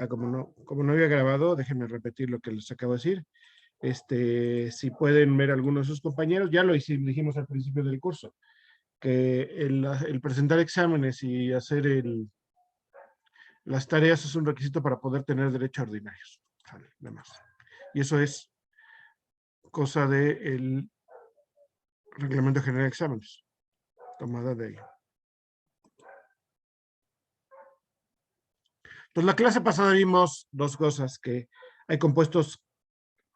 como no había grabado, déjenme repetir lo que les acabo de decir. Si pueden ver a algunos de sus compañeros, ya lo dijimos al principio del curso, que el presentar exámenes y hacer las tareas es un requisito para poder tener derecho a ordinarios. Sale, nada más. Y eso es cosa del Reglamento General de Exámenes, tomada de ahí. Entonces, la clase pasada vimos dos cosas, que hay compuestos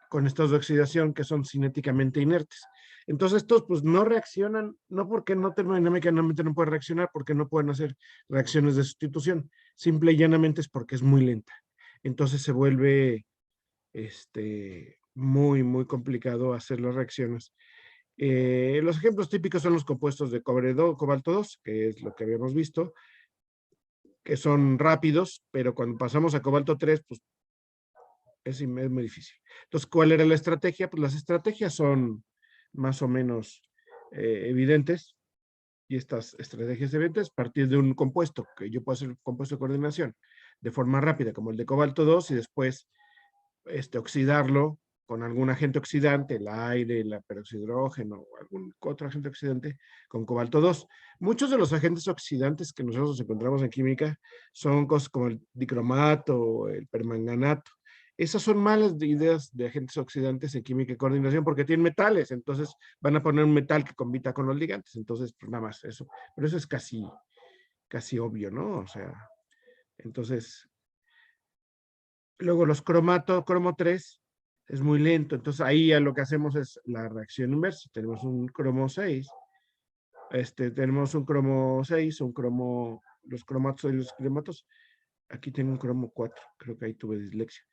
con estados de oxidación que son cinéticamente inertes. Entonces, estos pues no reaccionan, no porque no termodinámicamente no pueden reaccionar, porque no pueden hacer reacciones de sustitución, simple y llanamente es porque es muy lenta. Entonces se vuelve muy, muy complicado hacer las reacciones. Los ejemplos típicos son los compuestos de cobalto 2, que es lo que habíamos visto, que son rápidos, pero cuando pasamos a cobalto 3, pues es muy difícil. Entonces, ¿cuál era la estrategia? Pues las estrategias son más o menos evidentes, y estas estrategias evidentes, partir de un compuesto, que yo puedo hacer un compuesto de coordinación de forma rápida, como el de cobalto 2, y después oxidarlo con algún agente oxidante, el aire, el peróxido de hidrógeno, o algún otro agente oxidante con cobalto 2. Muchos de los agentes oxidantes que nosotros encontramos en química son cosas como el dicromato o el permanganato. Esas son malas ideas de agentes oxidantes en química y coordinación porque tienen metales, entonces van a poner un metal que combina con los ligantes, entonces pues nada más eso. Pero eso es casi obvio, ¿no? O sea, entonces luego los cromo 3 es muy lento, entonces ahí ya lo que hacemos es la reacción inversa. Tenemos un cromo 6, los cromatos y los crematos. Aquí tengo un cromo 4, creo que ahí tuve dislexia.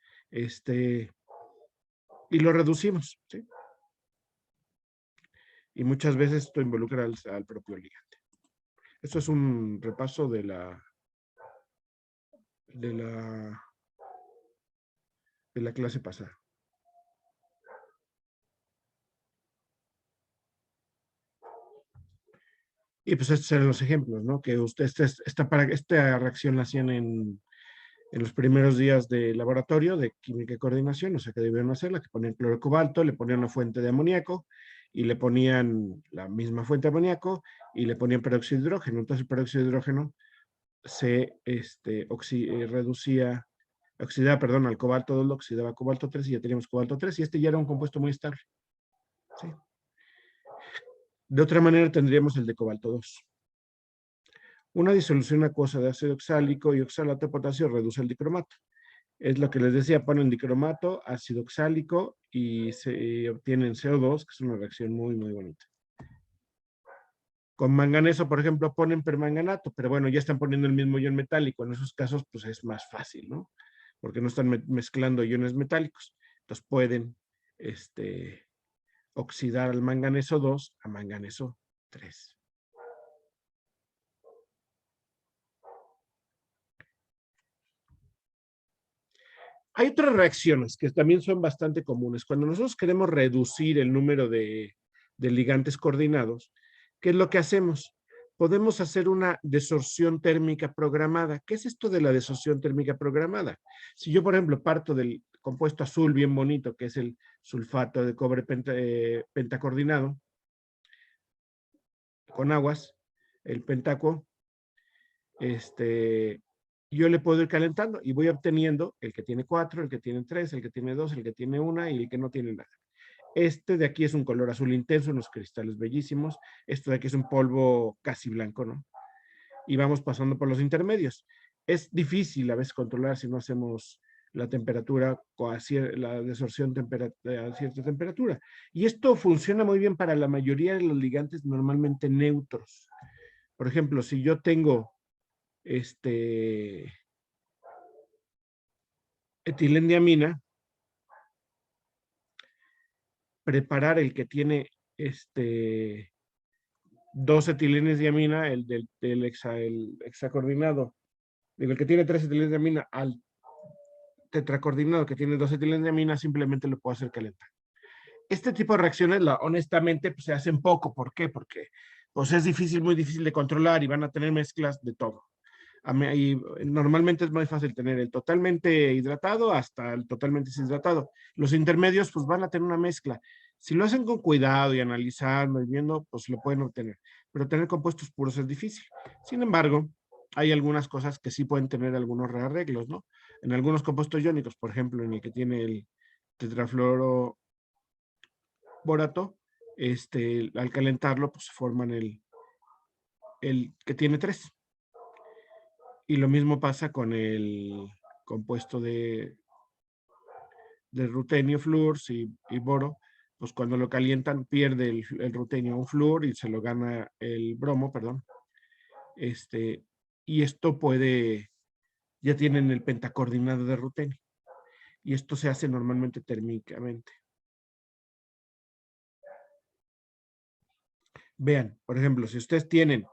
Y lo reducimos, ¿sí? Y muchas veces esto involucra al propio ligante. Esto es un repaso de la clase pasada. Y pues estos eran los ejemplos, ¿no? Que esta reacción la hacían en los primeros días de laboratorio de química y coordinación, o sea que debieron hacerla, que ponían cloro de cobalto, le ponían una fuente de amoníaco y le ponían la misma fuente de amoníaco y le ponían peróxido de hidrógeno. Entonces el peróxido de hidrógeno se oxidaba, perdón, al cobalto 2, lo oxidaba a cobalto 3 y ya teníamos cobalto 3 y ya era un compuesto muy estable. ¿Sí? De otra manera tendríamos el de cobalto 2. Una disolución acuosa de ácido oxálico y oxalato de potasio reduce el dicromato. Es lo que les decía, ponen dicromato, ácido oxálico y se obtienen CO2, que es una reacción muy, muy bonita. Con manganeso, por ejemplo, ponen permanganato, pero bueno, ya están poniendo el mismo ion metálico. En esos casos, pues es más fácil, ¿no? Porque no están mezclando iones metálicos. Entonces pueden oxidar al manganeso 2 a manganeso 3. Hay otras reacciones que también son bastante comunes. Cuando nosotros queremos reducir el número de ligantes coordinados, ¿qué es lo que hacemos? Podemos hacer una desorción térmica programada. ¿Qué es esto de la desorción térmica programada? Si yo, por ejemplo, parto del compuesto azul bien bonito, que es el sulfato de cobre pentacoordinado, con aguas, el pentacuo, yo le puedo ir calentando y voy obteniendo el que tiene 4, el que tiene 3, el que tiene 2, el que tiene 1 y el que no tiene nada. Este de aquí es un color azul intenso, unos cristales bellísimos. Esto de aquí es un polvo casi blanco, ¿no? Y vamos pasando por los intermedios. Es difícil a veces controlar si no hacemos la temperatura, la desorción a cierta temperatura. Y esto funciona muy bien para la mayoría de los ligantes normalmente neutros. Por ejemplo, si yo tengo etilendiamina, preparar el que tiene dos etilenes de amina, el el hexacoordinado, digo, el que tiene 3 etilenes de amina al tetracoordinado que tiene 2 etilenes de amina, simplemente lo puedo hacer calentar. Este tipo de reacciones, honestamente, pues, se hacen poco. ¿Por qué? Porque pues, es muy difícil de controlar y van a tener mezclas de todo. Y normalmente es muy fácil tener el totalmente hidratado hasta el totalmente deshidratado. Los intermedios pues van a tener una mezcla. Si lo hacen con cuidado y analizando y viendo, pues lo pueden obtener. Pero tener compuestos puros es difícil. Sin embargo, hay algunas cosas que sí pueden tener algunos rearreglos, ¿no? En algunos compuestos iónicos, por ejemplo, en el que tiene el tetrafluoroborato, al calentarlo, pues forman el que tiene 3. Y lo mismo pasa con el compuesto de rutenio, flúor y boro, pues cuando lo calientan pierde el rutenio un flúor y se lo gana el bromo, perdón. Y esto ya tienen el pentacoordinado de rutenio. Y esto se hace normalmente térmicamente. Vean, por ejemplo, si ustedes tienen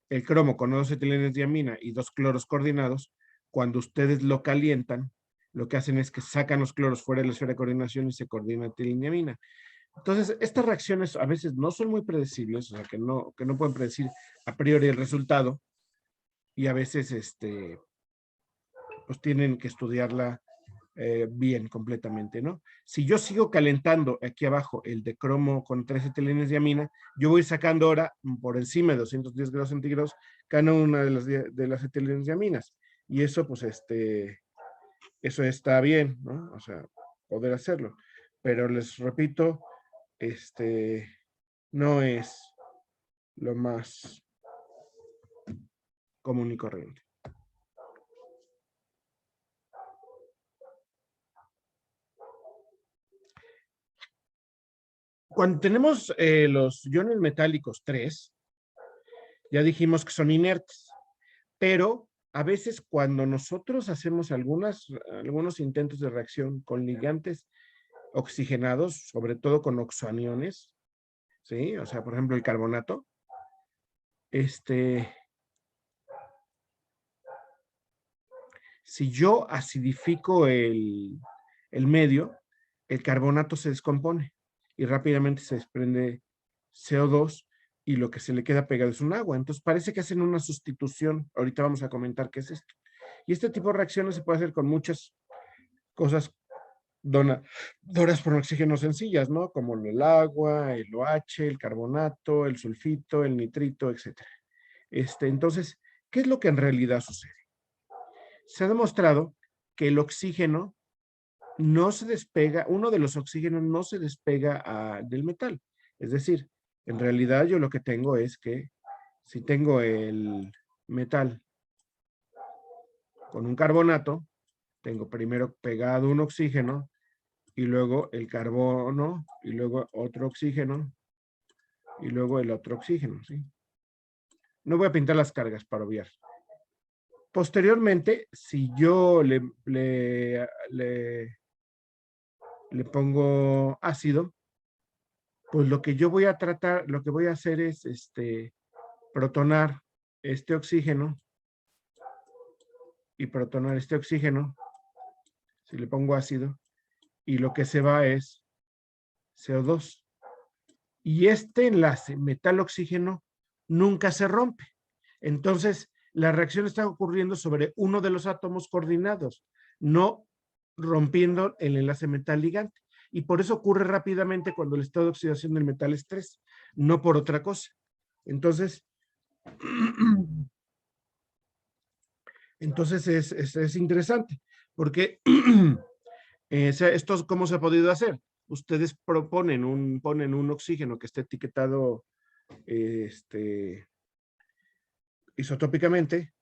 el cromo con 2 etilenotiamina y 2 cloros coordinados, cuando ustedes lo calientan, lo que hacen es que sacan los cloros fuera de la esfera de coordinación y se coordina etileniamina. Entonces, estas reacciones a veces no son muy predecibles, o sea, que no pueden predecir a priori el resultado, y a veces, pues tienen que estudiarla bien completamente, ¿no? Si yo sigo calentando aquí abajo el de cromo con 3 etilenotiamina, yo voy sacando ahora por encima de 210 grados centígrados cada una de las etilenotiaminas. Y eso, pues, eso está bien, ¿no? O sea, poder hacerlo. Pero les repito, no es lo más común y corriente. Cuando tenemos los iones metálicos 3, ya dijimos que son inertes, pero a veces cuando nosotros hacemos algunos intentos de reacción con ligantes oxigenados, sobre todo con oxoaniones, ¿sí? O sea, por ejemplo, el carbonato, si yo acidifico el medio, el carbonato se descompone y rápidamente se desprende CO2 y lo que se le queda pegado es un agua. Entonces parece que hacen una sustitución. Ahorita vamos a comentar qué es esto. Y este tipo de reacciones se puede hacer con muchas cosas donadoras por oxígeno sencillas, ¿no? Como el agua, el OH, el carbonato, el sulfito, el nitrito, etc. Entonces, ¿qué es lo que en realidad sucede? Se ha demostrado que el oxígeno no se despega, uno de los oxígenos no se despega del metal. Es decir, en realidad yo lo que tengo es que si tengo el metal con un carbonato, tengo primero pegado un oxígeno y luego el carbono y luego otro oxígeno y luego el otro oxígeno, ¿sí? No voy a pintar las cargas para obviar. Posteriormente, si yo le pongo ácido, pues lo que yo voy a tratar, lo que voy a hacer es protonar este oxígeno y protonar este oxígeno, si le pongo ácido, y lo que se va es CO2. Y este enlace metal-oxígeno nunca se rompe. Entonces, la reacción está ocurriendo sobre uno de los átomos coordinados, no rompiendo el enlace metal-ligante. Y por eso ocurre rápidamente cuando el estado de oxidación del metal es 3, no por otra cosa. Entonces, es interesante, porque esto, ¿cómo se ha podido hacer? Ustedes ponen un oxígeno que esté etiquetado isotópicamente,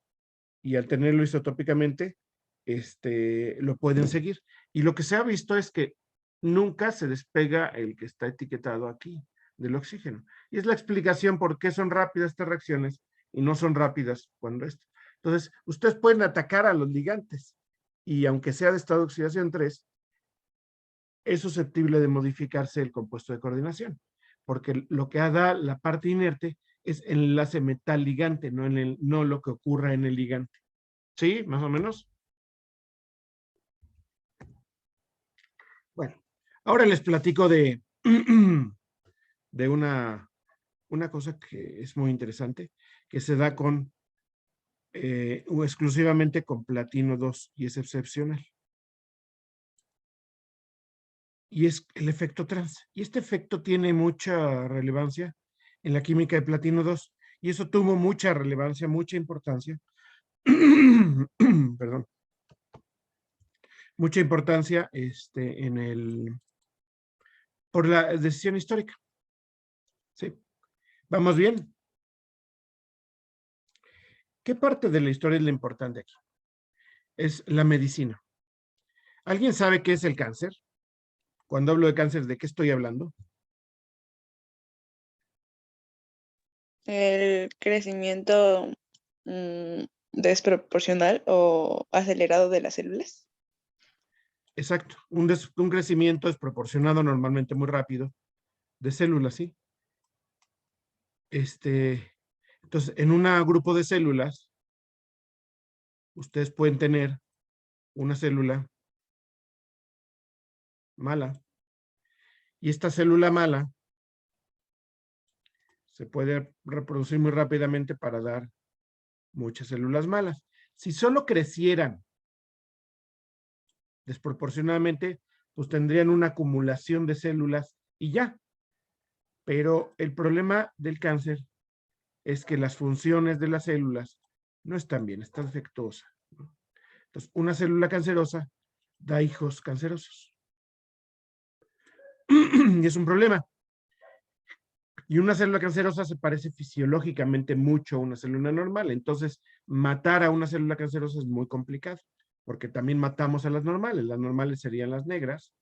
y al tenerlo isotópicamente, lo pueden seguir. Y lo que se ha visto es que nunca se despega el que está etiquetado aquí del oxígeno. Y es la explicación por qué son rápidas estas reacciones y no son rápidas cuando esto. Entonces, ustedes pueden atacar a los ligantes y aunque sea de estado de oxidación 3, es susceptible de modificarse el compuesto de coordinación, porque lo que da la parte inerte es el enlace metal-ligante, no lo que ocurra en el ligante. ¿Sí? Más o menos. Bueno, ahora les platico de, de una cosa que es muy interesante, que se da con o exclusivamente con platino 2 y es excepcional. Y es el efecto trans. Y este efecto tiene mucha relevancia en la química de platino 2 y eso tuvo mucha relevancia, mucha importancia. Perdón. Mucha importancia por la decisión histórica. ¿Sí? ¿Vamos bien? ¿Qué parte de la historia es la importante aquí? Es la medicina. ¿Alguien sabe qué es el cáncer? Cuando hablo de cáncer, ¿de qué estoy hablando? El crecimiento desproporcional o acelerado de las células. Exacto. Un crecimiento desproporcionado, normalmente muy rápido, de células, ¿sí? Entonces, en un grupo de células, ustedes pueden tener una célula mala. Y esta célula mala se puede reproducir muy rápidamente para dar muchas células malas. Si solo crecieran desproporcionadamente, pues tendrían una acumulación de células y ya. Pero el problema del cáncer es que las funciones de las células no están bien, están defectuosas, ¿no? Entonces, una célula cancerosa da hijos cancerosos. Y es un problema. Y una célula cancerosa se parece fisiológicamente mucho a una célula normal. Entonces, matar a una célula cancerosa es muy complicado, porque también matamos a las normales. Las normales serían las negras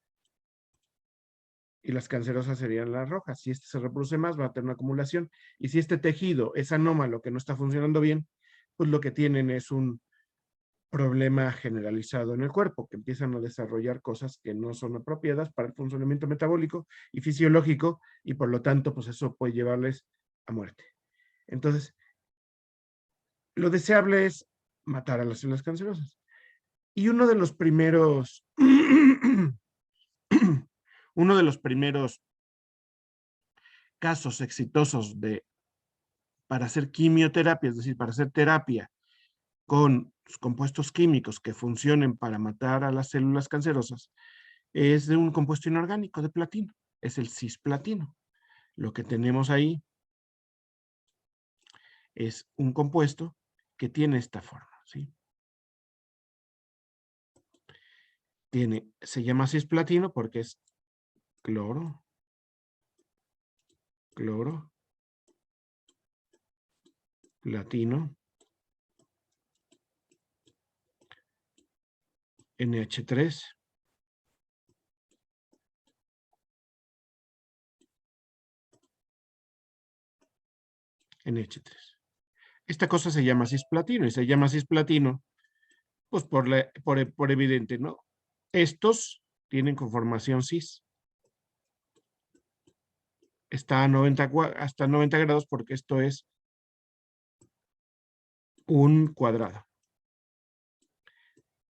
y las cancerosas serían las rojas. Si este se reproduce más, va a tener una acumulación. Y si este tejido es anómalo, que no está funcionando bien, pues lo que tienen es un problema generalizado en el cuerpo, que empiezan a desarrollar cosas que no son apropiadas para el funcionamiento metabólico y fisiológico, y por lo tanto, pues eso puede llevarles a muerte. Entonces, lo deseable es matar a las células cancerosas. Y uno de los primeros, uno de los primeros casos exitosos para hacer quimioterapia, es decir, para hacer terapia con compuestos químicos que funcionen para matar a las células cancerosas, es de un compuesto inorgánico de platino, es el cisplatino. Lo que tenemos ahí es un compuesto que tiene esta forma, ¿sí? Se llama cisplatino porque es cloro, cloro, platino, NH3, NH3. Esta cosa se llama cisplatino y se llama cisplatino, pues por evidente, ¿no? Estos tienen conformación cis. Está a 90, hasta 90 grados porque esto es un cuadrado.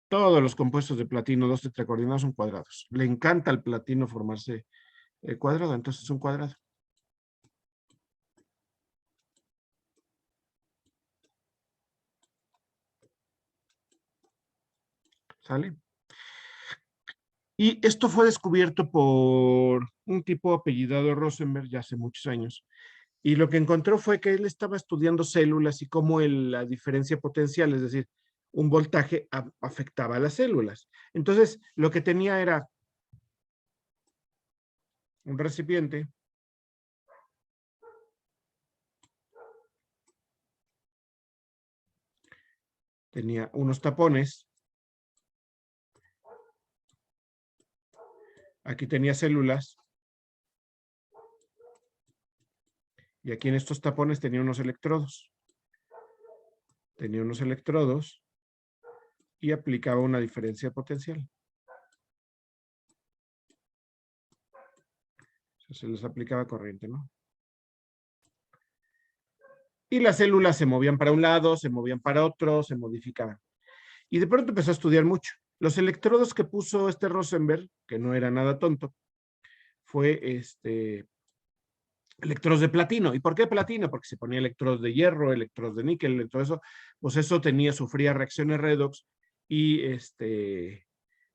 Todos los compuestos de platino 2 tetracoordinados son cuadrados. Le encanta al platino formarse cuadrado, entonces es un cuadrado. ¿Sale? Y esto fue descubierto por un tipo apellidado Rosenberg ya hace muchos años. Y lo que encontró fue que él estaba estudiando células y cómo la diferencia potencial, es decir, un voltaje afectaba a las células. Entonces, lo que tenía era un recipiente tenía unos tapones, aquí tenía células, y aquí en estos tapones tenía unos electrodos. Tenía unos electrodos y aplicaba una diferencia potencial. O sea, se les aplicaba corriente, ¿no? Y las células se movían para un lado, se movían para otro, se modificaban. Y de pronto empezó a estudiar mucho. Los electrodos que puso este Rosenberg, que no era nada tonto, fue electrodos de platino. ¿Y por qué platino? Porque se ponía electrodos de hierro, electrodos de níquel, todo eso, pues eso sufría reacciones redox y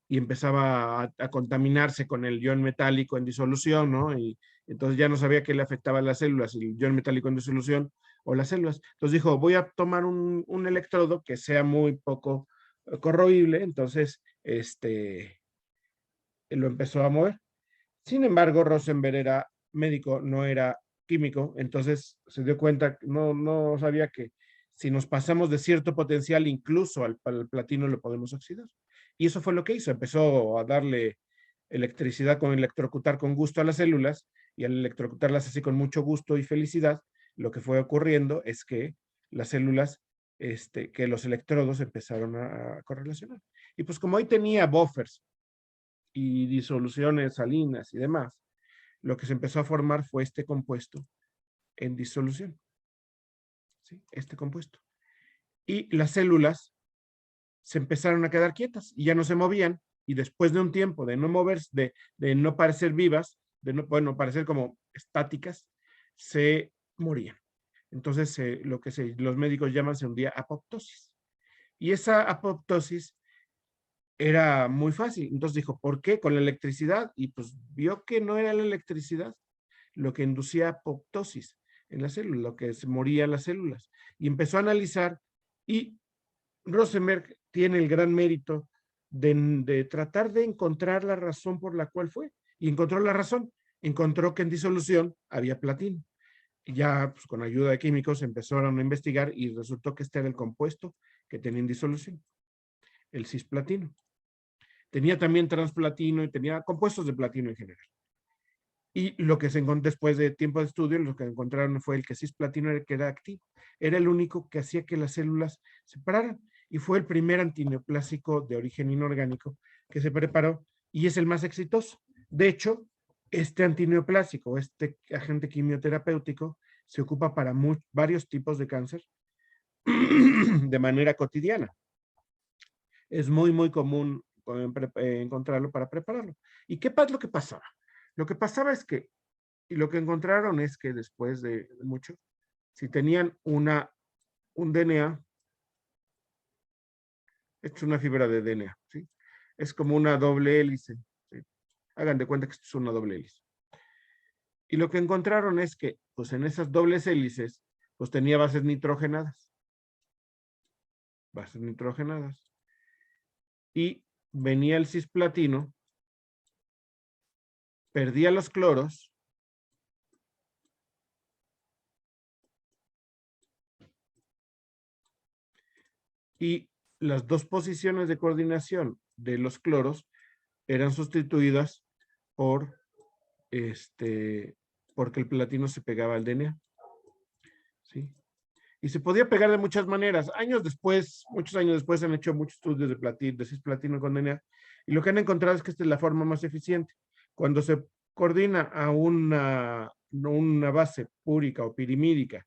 y empezaba a contaminarse con el ion metálico en disolución, ¿no? Y entonces ya no sabía qué le afectaba a las células, el ion metálico en disolución o las células. Entonces dijo, voy a tomar un electrodo que sea muy poco corroíble, entonces lo empezó a mover. Sin embargo, Rosenberg era médico, no era químico, entonces se dio cuenta, no sabía que si nos pasamos de cierto potencial, incluso al platino lo podemos oxidar. Y eso fue lo que hizo, empezó a darle electricidad con electrocutar con gusto a las células, y al electrocutarlas así con mucho gusto y felicidad, lo que fue ocurriendo es que las células, que los electrodos empezaron a correlacionar. Y pues como ahí tenía buffers y disoluciones salinas y demás, lo que se empezó a formar fue este compuesto en disolución. ¿Sí? Este compuesto. Y las células se empezaron a quedar quietas y ya no se movían, y después de un tiempo de no moverse, de no parecer vivas, de no, bueno, parecer como estáticas, se morían. Entonces, lo que los médicos llaman se hundía apoptosis. Y esa apoptosis era muy fácil. Entonces dijo, ¿por qué? Con la electricidad. Y pues vio que no era la electricidad lo que inducía apoptosis en la célula, lo que se moría las células. Y empezó a analizar, y Rosenberg tiene el gran mérito de tratar de encontrar la razón por la cual fue. Y encontró la razón. Encontró que en disolución había platino. Y ya pues, con ayuda de químicos empezaron a investigar y resultó que este era el compuesto que tenía en disolución, el cisplatino. Tenía también transplatino y tenía compuestos de platino en general. Y lo que se encontró después de tiempo de estudio, lo que encontraron fue el que cisplatino era el que era activo. Era el único que hacía que las células se pararan. Y fue el primer antineoplásico de origen inorgánico que se preparó y es el más exitoso. De hecho, este antineoplásico, este agente quimioterapéutico, se ocupa para varios tipos de cáncer de manera cotidiana. Es muy común encontrarlo para prepararlo. ¿Y qué es lo que pasaba? Lo que pasaba es que, y lo que encontraron es que después de mucho, si tenían un DNA, esto es una fibra de DNA, ¿sí? Es como una doble hélice, ¿sí? Hagan de cuenta que esto es una doble hélice. Y lo que encontraron es que, pues en esas dobles hélices, pues tenía bases nitrogenadas. Bases nitrogenadas. Y venía el cisplatino, perdía los cloros, y las dos posiciones de coordinación de los cloros eran sustituidas por porque el platino se pegaba al DNA. ¿Sí? Y se podía pegar de muchas maneras. Muchos años después, se han hecho muchos estudios de cisplatino con DNA, y lo que han encontrado es que esta es la forma más eficiente. Cuando se coordina a una base púrica o pirimídica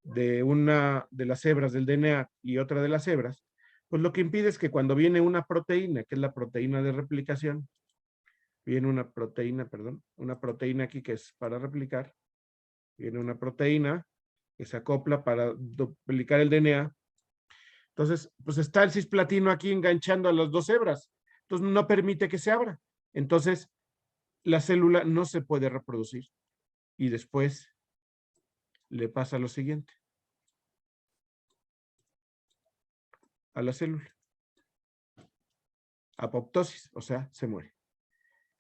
de una de las hebras del DNA y otra de las hebras, pues lo que impide es que cuando viene una proteína, que es la proteína de replicación, viene una proteína aquí que es para replicar, viene una proteína que se acopla para duplicar el DNA. Entonces, pues está el cisplatino aquí enganchando a las dos hebras. Entonces, no permite que se abra. Entonces, la célula no se puede reproducir. Y después le pasa lo siguiente a la célula. Apoptosis, o sea, se muere.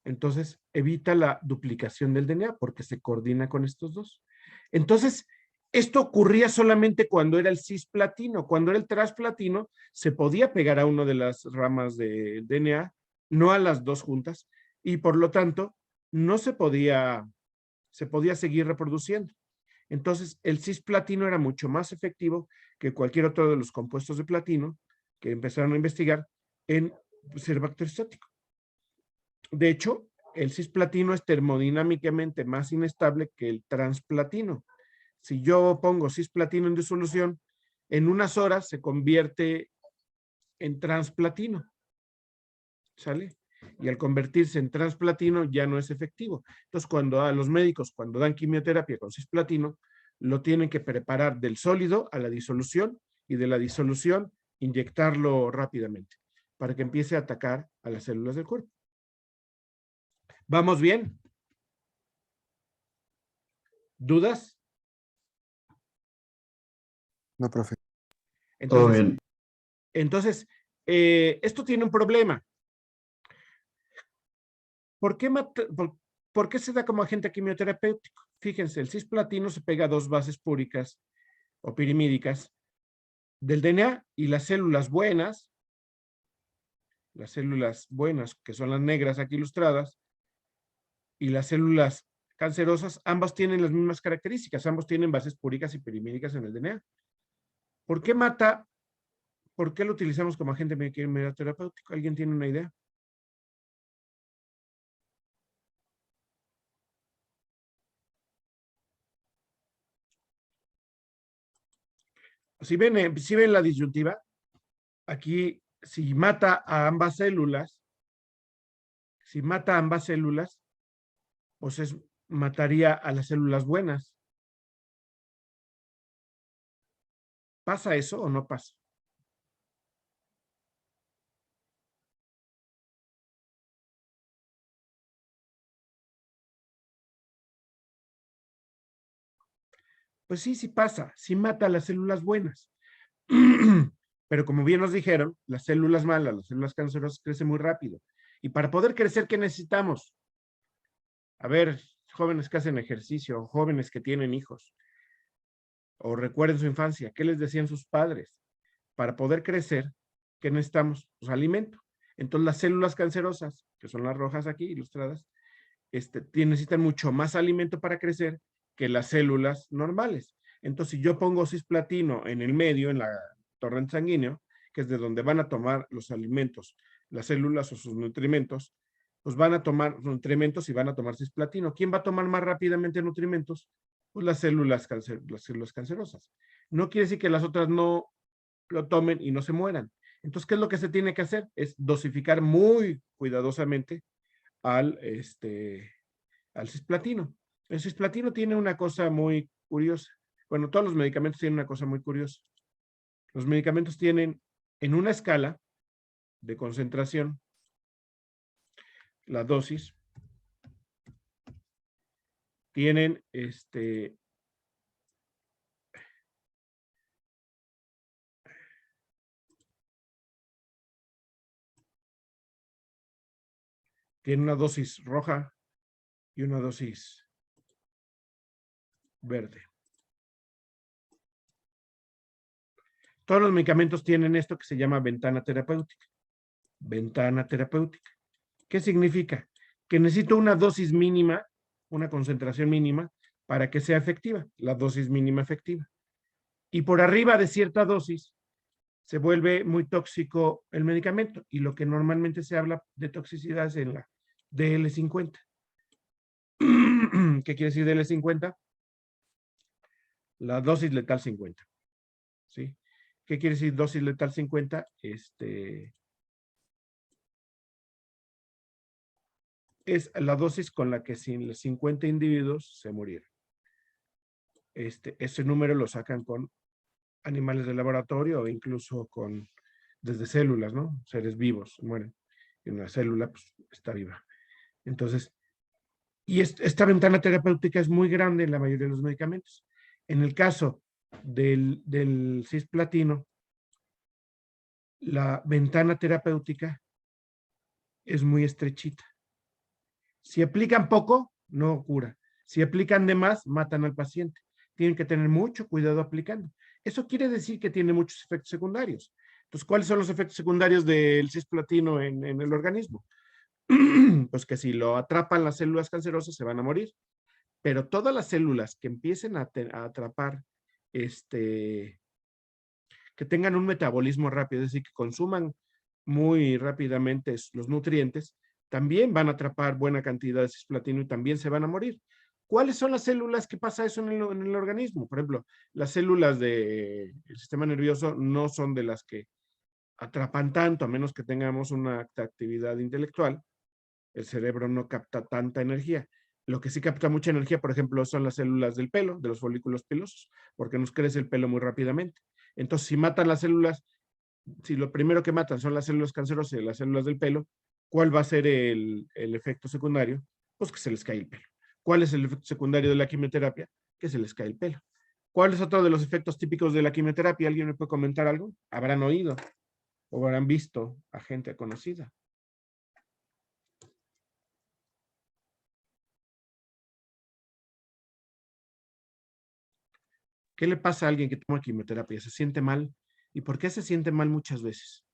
Entonces, evita la duplicación del DNA porque se coordina con estos dos. Entonces, esto ocurría solamente cuando era el cisplatino. Cuando era el transplatino, se podía pegar a una de las ramas de DNA, no a las dos juntas, y por lo tanto, no se podía seguir reproduciendo. Entonces, el cisplatino era mucho más efectivo que cualquier otro de los compuestos de platino que empezaron a investigar en ser bacteriostático. De hecho, el cisplatino es termodinámicamente más inestable que el transplatino. Si yo pongo cisplatino en disolución, en unas horas se convierte en transplatino. ¿Sale? y al convertirse en transplatino ya no es efectivo. Entonces, cuando los médicos, cuando dan quimioterapia con cisplatino, lo tienen que preparar del sólido a la disolución y de la disolución inyectarlo rápidamente para que empiece a atacar a las células del cuerpo. ¿Vamos bien? ¿Dudas? No, profe. Todo Entonces, bien. entonces esto tiene un problema. ¿Por qué se da como agente quimioterapéutico? Fíjense, el cisplatino se pega a dos bases púricas o pirimídicas del DNA y las células buenas, que son las negras aquí ilustradas, y las células cancerosas, ambas tienen las mismas características, ambos tienen bases púricas y pirimídicas en el DNA. ¿Por qué mata? ¿Por qué lo utilizamos como agente quimioterapéutico? ¿Alguien tiene una idea? Si ven la disyuntiva, aquí si mata a ambas células, pues mataría a las células buenas. ¿Pasa eso o no pasa? Pues sí, sí pasa, sí mata a las células buenas. Pero como bien nos dijeron, las células malas, las células cancerosas crecen muy rápido. Y para poder crecer, ¿qué necesitamos? A ver, jóvenes que hacen ejercicio, jóvenes que tienen hijos, o recuerden su infancia, ¿qué les decían sus padres? Para poder crecer, ¿qué necesitamos? Pues alimento. Entonces las células cancerosas, que son las rojas aquí ilustradas, necesitan mucho más alimento para crecer que las células normales. Entonces, si yo pongo cisplatino en el medio, en la torrente sanguíneo, que es de donde van a tomar los alimentos, las células o sus nutrimentos, pues van a tomar nutrimentos y van a tomar cisplatino. ¿Quién va a tomar más rápidamente nutrimentos? Pues las células cancerosas. No quiere decir que las otras no lo tomen y no se mueran. Entonces, ¿qué es lo que se tiene que hacer? Es dosificar muy cuidadosamente al cisplatino. El cisplatino tiene una cosa muy curiosa. Bueno, todos los medicamentos tienen una cosa muy curiosa. Los medicamentos tienen en una escala de concentración la dosis, tienen una dosis roja y una dosis verde. Todos los medicamentos tienen esto que se llama ventana terapéutica. Ventana terapéutica. ¿Qué significa? Que necesito una dosis mínima, una concentración mínima, para que sea efectiva, la dosis mínima efectiva. Y por arriba de cierta dosis, se vuelve muy tóxico el medicamento. Y lo que normalmente se habla de toxicidad es en la DL50. ¿Qué quiere decir DL50? La dosis letal 50. ¿Sí? ¿Qué quiere decir dosis letal 50? Es la dosis con la que sin los 50 individuos se murieron. Ese número lo sacan con animales de laboratorio o incluso desde células, ¿no? Seres vivos mueren. Y una célula pues, está viva. Entonces, y esta ventana terapéutica es muy grande en la mayoría de los medicamentos. En el caso del cisplatino, la ventana terapéutica es muy estrechita. Si aplican poco, no cura. Si aplican de más, matan al paciente. Tienen que tener mucho cuidado aplicando. Eso quiere decir que tiene muchos efectos secundarios. Entonces, ¿cuáles son los efectos secundarios del cisplatino en el organismo? Pues que si lo atrapan las células cancerosas se van a morir. Pero todas las células que empiecen a atrapar, que tengan un metabolismo rápido, es decir, que consuman muy rápidamente los nutrientes, también van a atrapar buena cantidad de cisplatino y también se van a morir. ¿Cuáles son las células que pasa eso en el organismo? Por ejemplo, las células del sistema nervioso no son de las que atrapan tanto, a menos que tengamos una actividad intelectual, el cerebro no capta tanta energía. Lo que sí capta mucha energía, por ejemplo, son las células del pelo, de los folículos pilosos, porque nos crece el pelo muy rápidamente. Entonces, si matan las células, si lo primero que matan son las células cancerosas y las células del pelo, ¿cuál va a ser el efecto secundario? Pues que se les cae el pelo. ¿Cuál es el efecto secundario de la quimioterapia? Que se les cae el pelo. ¿Cuál es otro de los efectos típicos de la quimioterapia? ¿Alguien me puede comentar algo? ¿Habrán oído o habrán visto a gente conocida? ¿Qué le pasa a alguien que toma quimioterapia? ¿Se siente mal? ¿Y por qué se siente mal muchas veces?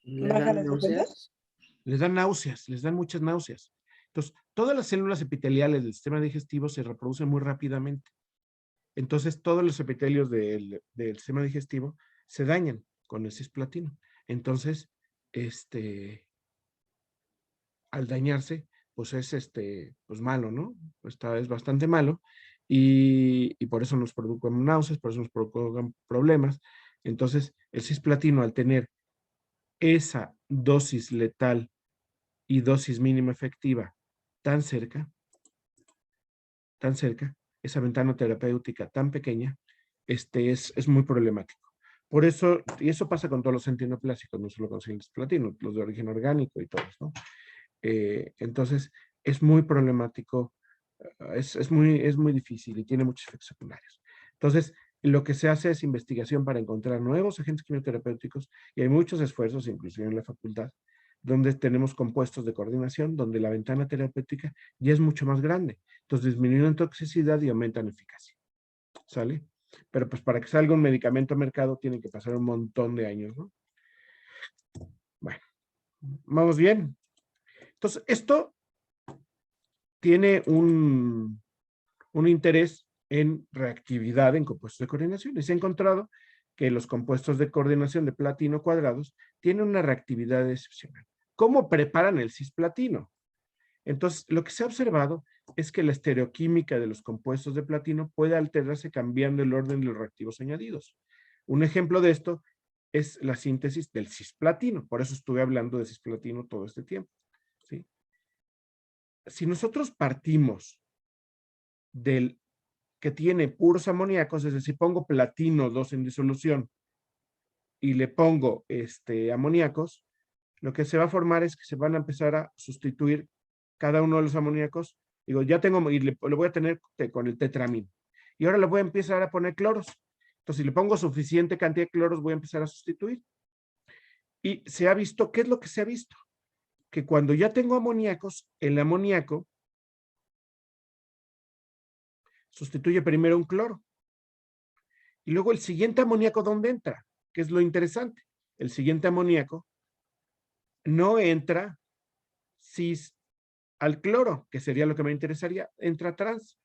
¿Le ¿Baja dan las náuseas? defensas? Les dan náuseas, les dan muchas náuseas. Entonces, todas las células epiteliales del sistema digestivo se reproducen muy rápidamente. Entonces, todos los epitelios del sistema digestivo se dañan con el cisplatino. Entonces, al dañarse, pues es pues malo, ¿no? Es bastante malo y por eso nos provocan náuseas, por eso nos provocan problemas. Entonces, el cisplatino, al tener esa dosis letal y dosis mínima efectiva tan cerca, esa ventana terapéutica tan pequeña, es muy problemático. Por eso, y eso pasa con todos los centinoplásicos, no solo con cisplatino, los de origen orgánico y todos, ¿no? Entonces, es muy problemático, es muy difícil y tiene muchos efectos secundarios. Entonces, lo que se hace es investigación para encontrar nuevos agentes quimioterapéuticos y hay muchos esfuerzos, inclusive en la facultad, donde tenemos compuestos de coordinación, donde la ventana terapéutica ya es mucho más grande. Entonces, disminuyen toxicidad y aumentan eficacia. ¿Sale? Pero pues para que salga un medicamento al mercado tiene que pasar un montón de años, ¿no? Bueno, vamos bien. Entonces, esto tiene un interés en reactividad en compuestos de coordinación. Y se ha encontrado que los compuestos de coordinación de platino cuadrados tienen una reactividad excepcional. ¿Cómo preparan el cisplatino? Entonces, lo que se ha observado es que la estereoquímica de los compuestos de platino puede alterarse cambiando el orden de los reactivos añadidos. Un ejemplo de esto es la síntesis del cisplatino. Por eso estuve hablando de cisplatino todo este tiempo. ¿Sí? Si nosotros partimos del que tiene puros amoníacos, es decir, pongo platino 2 en disolución y le pongo amoníacos, lo que se va a formar es que se van a empezar a sustituir cada uno de los amoníacos. Digo, ya tengo, y lo voy a tener con el tetramín. Y ahora le voy a empezar a poner cloros. Entonces, si le pongo suficiente cantidad de cloros, voy a empezar a sustituir. Y se ha visto, ¿qué es lo que se ha visto? Que cuando ya tengo amoníacos, el amoníaco sustituye primero un cloro. Y luego el siguiente amoníaco, ¿dónde entra? ¿Qué es lo interesante? El siguiente amoníaco no entra cis al cloro, que sería lo que me interesaría, entra trans,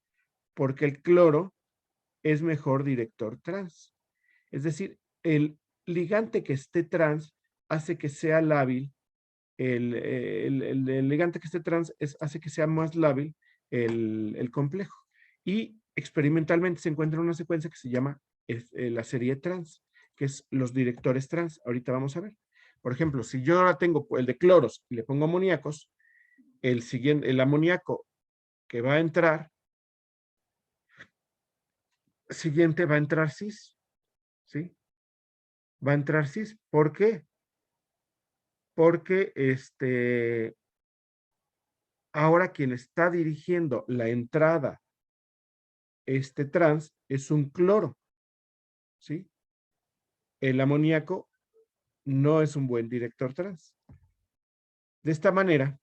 porque el cloro es mejor director trans. Es decir, el ligante que esté trans hace que sea lábil, el ligante que esté trans hace que sea más lábil el complejo. Y experimentalmente se encuentra una secuencia que se llama la serie trans, que es los directores trans. Ahorita vamos a ver. Por ejemplo, si yo ahora tengo el de cloros y le pongo amoníacos, el amoníaco que va a entrar, siguiente va a entrar cis, ¿sí? Va a entrar cis. ¿Por qué? Porque ahora quien está dirigiendo la entrada trans es un cloro, ¿sí? El amoníaco no es un buen director trans. De esta manera,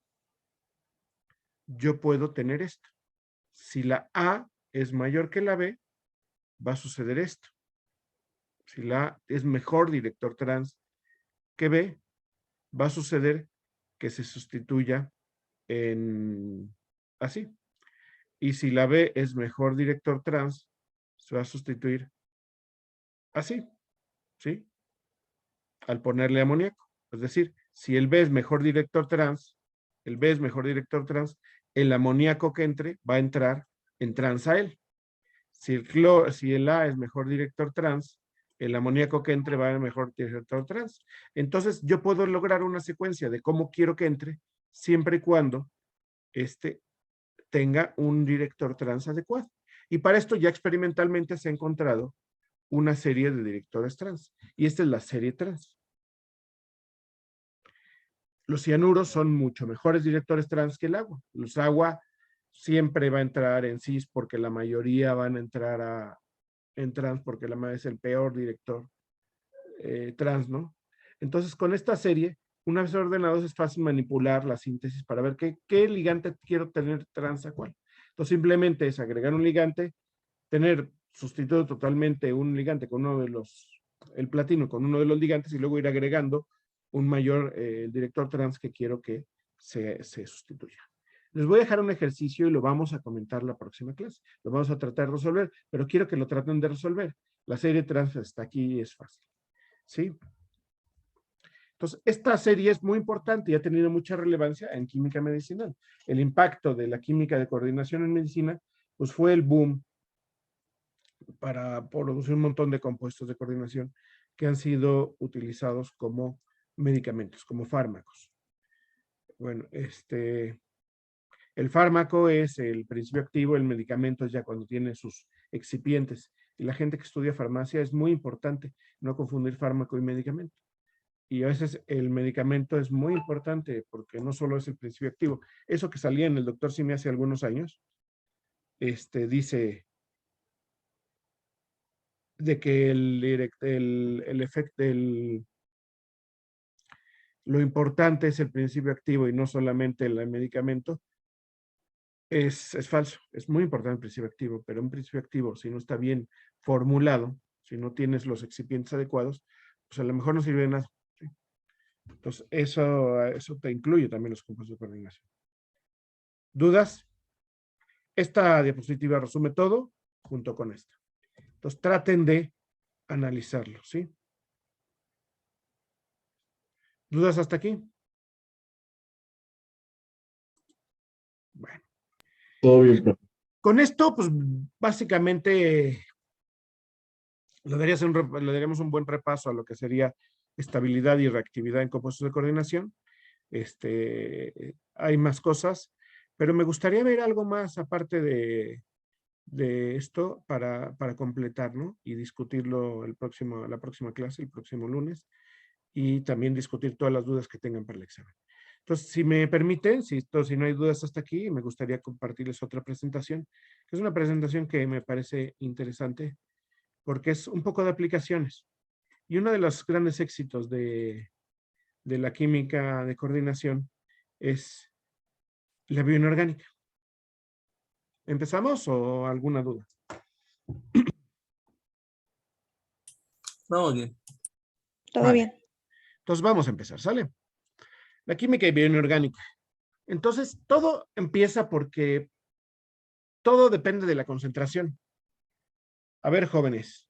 yo puedo tener esto. Si la A es mayor que la B, va a suceder esto. Si la A es mejor director trans que B, va a suceder que se sustituya en así. Y si la B es mejor director trans, se va a sustituir así, ¿sí? Al ponerle amoníaco. Es decir, si el B es mejor director trans, el amoníaco que entre va a entrar en trans a él. Si el A es mejor director trans, el amoníaco que entre va a mejor director trans. Entonces, yo puedo lograr una secuencia de cómo quiero que entre siempre y cuando tenga un director trans adecuado. Y para esto ya experimentalmente se ha encontrado una serie de directores trans. Y esta es la serie trans. Los cianuros son mucho mejores directores trans que el agua. Los agua siempre va a entrar en cis porque la mayoría van a entrar en trans porque la madre es el peor director trans, ¿no? Entonces, con esta serie, una vez ordenados es fácil manipular la síntesis para ver qué ligante quiero tener trans a cuál. Entonces, simplemente es agregar un ligante, sustituir totalmente un ligante con uno de el platino con uno de los ligantes y luego ir agregando un mayor director trans que quiero que se sustituya. Les voy a dejar un ejercicio y lo vamos a comentar la próxima clase. Lo vamos a tratar de resolver, pero quiero que lo traten de resolver. La serie trans está aquí y es fácil. ¿Sí? Entonces, esta serie es muy importante y ha tenido mucha relevancia en química medicinal. El impacto de la química de coordinación en medicina, pues fue el boom para producir un montón de compuestos de coordinación que han sido utilizados como medicamentos, como fármacos. Bueno, el fármaco es el principio activo, el medicamento es ya cuando tiene sus excipientes. Y la gente que estudia farmacia es muy importante no confundir fármaco y medicamento. Y a veces el medicamento es muy importante porque no solo es el principio activo. Eso que salía en el doctor Simi hace algunos años, dice de que el efecto, lo importante es el principio activo y no solamente el medicamento, es falso. Es muy importante el principio activo, pero un principio activo, si no está bien formulado, si no tienes los excipientes adecuados, pues a lo mejor no sirve de nada. ¿Sí? Entonces, eso te incluye también los compuestos de coordinación. ¿Dudas? Esta diapositiva resume todo junto con esta. Entonces, traten de analizarlo, ¿sí? ¿Dudas hasta aquí? Bueno. Todo bien, profe. Con esto, pues, básicamente, le daríamos un buen repaso a lo que sería estabilidad y reactividad en compuestos de coordinación. Hay más cosas, pero me gustaría ver algo más aparte de esto para completar, ¿no? Y discutirlo la próxima clase, el próximo lunes, y también discutir todas las dudas que tengan para el examen. Entonces, si me permiten, si no hay dudas hasta aquí, me gustaría compartirles otra presentación, que es una presentación que me parece interesante, porque es un poco de aplicaciones. Y uno de los grandes éxitos de la química de coordinación es la bioinorgánica. ¿Empezamos o alguna duda? Vamos bien. Todo Vale. bien. Entonces vamos a empezar, ¿sale? La química y bioinorgánica. Entonces, todo empieza porque todo depende de la concentración. A ver, jóvenes,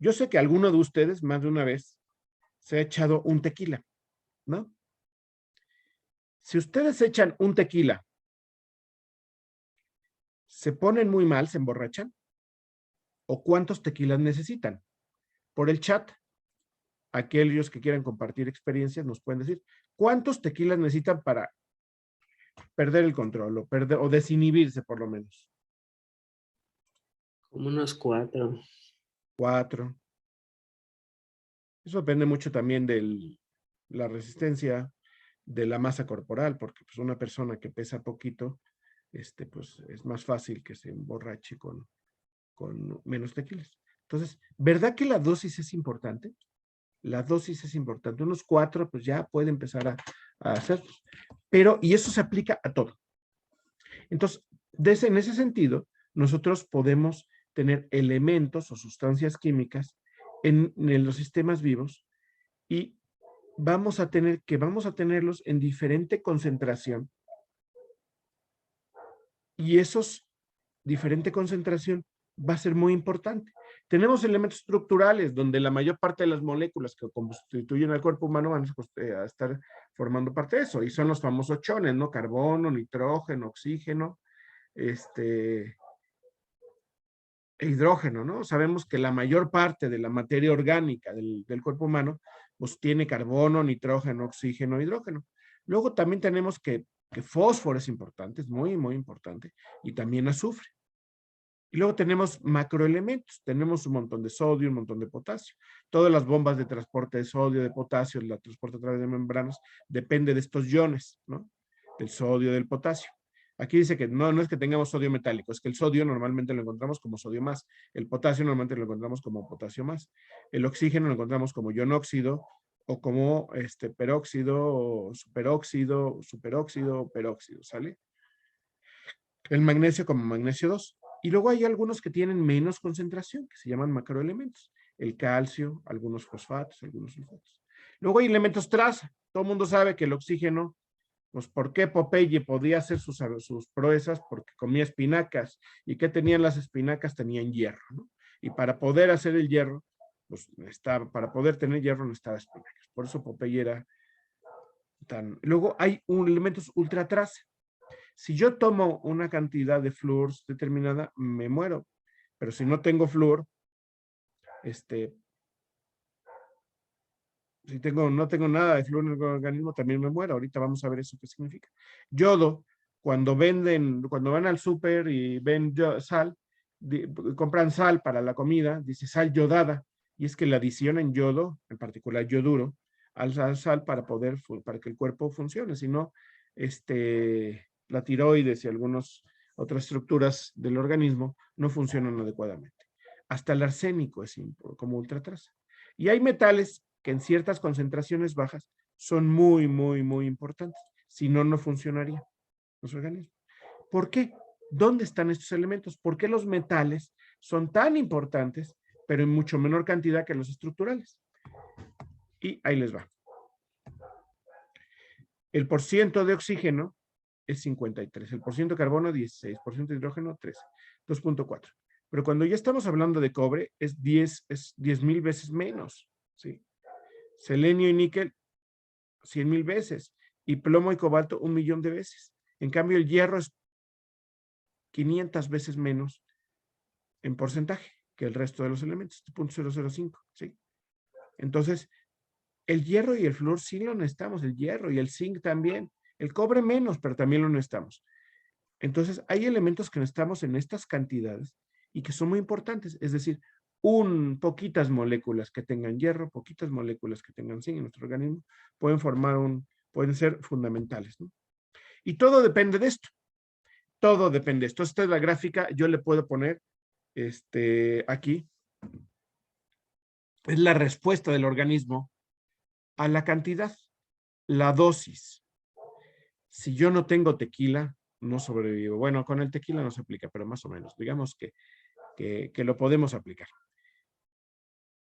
yo sé que alguno de ustedes más de una vez se ha echado un tequila, ¿no? Si ustedes echan un tequila, ¿se ponen muy mal, se emborrachan? ¿O cuántos tequilas necesitan? Por el chat, aquellos que quieran compartir experiencias nos pueden decir cuántos tequilas necesitan para perder el control o desinhibirse por lo menos. Como unos 4. 4. Eso depende mucho también de la resistencia, de la masa corporal, porque pues una persona que pesa poquito, pues es más fácil que se emborrache con menos tequilas. Entonces, ¿verdad que la dosis es importante? La dosis es importante. Unos 4, pues ya puede empezar a hacer. Pero, y eso se aplica a todo. Entonces, en ese sentido, nosotros podemos tener elementos o sustancias químicas en los sistemas vivos y vamos a tenerlos en diferente concentración. Y esos diferente concentración va a ser muy importante. Tenemos elementos estructurales donde la mayor parte de las moléculas que constituyen el cuerpo humano van a estar formando parte de eso, y son los famosos chones, ¿no? Carbono, nitrógeno, oxígeno, e hidrógeno, ¿no? Sabemos que la mayor parte de la materia orgánica del cuerpo humano, pues tiene carbono, nitrógeno, oxígeno, hidrógeno. Luego también tenemos que fósforo es importante, es muy, muy importante, y también azufre. Y luego tenemos macroelementos, tenemos un montón de sodio, un montón de potasio. Todas las bombas de transporte de sodio, de potasio, la transporte a través de membranas, depende de estos iones, ¿no? Del sodio, del potasio. Aquí dice que no es que tengamos sodio metálico, es que el sodio normalmente lo encontramos como sodio más, el potasio normalmente lo encontramos como potasio más, el oxígeno lo encontramos como ionóxido o como peróxido, o superóxido, peróxido, ¿sale? El magnesio como magnesio 2. Y luego hay algunos que tienen menos concentración, que se llaman macroelementos. El calcio, algunos fosfatos, algunos sulfatos. Luego hay elementos traza. Todo el mundo sabe que el oxígeno, pues ¿por qué Popeye podía hacer sus proezas? Porque comía espinacas. ¿Y qué tenían las espinacas? Tenían hierro, ¿no? Y para poder hacer el hierro, pues para poder tener hierro necesitaba espinacas. Por eso Popeye era tan... Luego hay elementos ultra traza. Si yo tomo una cantidad de flúor determinada, me muero. Pero si no tengo flúor, no tengo nada de flúor en el organismo, también me muero. Ahorita vamos a ver eso qué significa. Yodo, cuando van al súper y ven sal, compran sal para la comida, dice sal yodada, y es que la adicionan yodo, en particular yoduro, al sal para que el cuerpo funcione. Si no, la tiroides y algunas otras estructuras del organismo no funcionan adecuadamente. Hasta el arsénico es como ultratraza. Y hay metales que en ciertas concentraciones bajas son muy, muy, muy importantes. Si no, no funcionaría los organismos. ¿Por qué? ¿Dónde están estos elementos? ¿Por qué los metales son tan importantes, pero en mucho menor cantidad que los estructurales? Y ahí les va. El porciento de oxígeno es 53, el porciento de carbono 16, porciento de hidrógeno 13, 2.4. Pero cuando ya estamos hablando de cobre, es 10,000 veces menos, ¿sí? Selenio y níquel, 100,000 veces. Y plomo y cobalto, 1,000,000 de veces. En cambio, el hierro es 500 veces menos en porcentaje que el resto de los elementos, 0.005, ¿sí? Entonces, el hierro y el flúor sí lo necesitamos, el hierro y el zinc también. El cobre menos, pero también lo necesitamos. Entonces, hay elementos que necesitamos en estas cantidades y que son muy importantes. Es decir, poquitas moléculas que tengan hierro, poquitas moléculas que tengan zinc en nuestro organismo, pueden ser fundamentales, ¿no? Y todo depende de esto. Todo depende de esto. Esta es la gráfica, yo le puedo poner aquí. Es la respuesta del organismo a la cantidad, la dosis. Si yo no tengo tequila, no sobrevivo. Bueno, con el tequila no se aplica, pero más o menos. Digamos que lo podemos aplicar.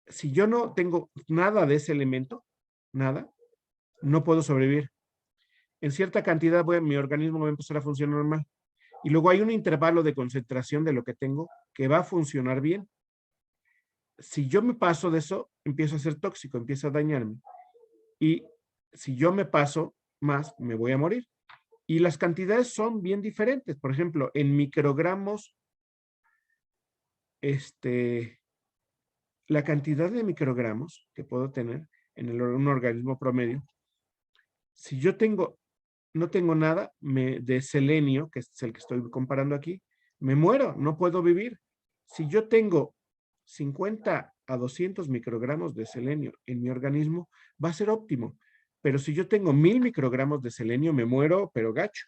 Si yo no tengo nada de ese elemento, nada, no puedo sobrevivir. En cierta cantidad mi organismo va a empezar a funcionar normal. Y luego hay un intervalo de concentración de lo que tengo que va a funcionar bien. Si yo me paso de eso, empiezo a ser tóxico, empiezo a dañarme. Y si yo me paso más, me voy a morir. Y las cantidades son bien diferentes. Por ejemplo, en microgramos, la cantidad de microgramos que puedo tener en un organismo promedio, si yo no tengo nada de selenio, que es el que estoy comparando aquí, me muero, no puedo vivir. Si yo tengo 50 a 200 microgramos de selenio en mi organismo, va a ser óptimo. Pero si yo tengo 1000 microgramos de selenio, me muero, pero gacho.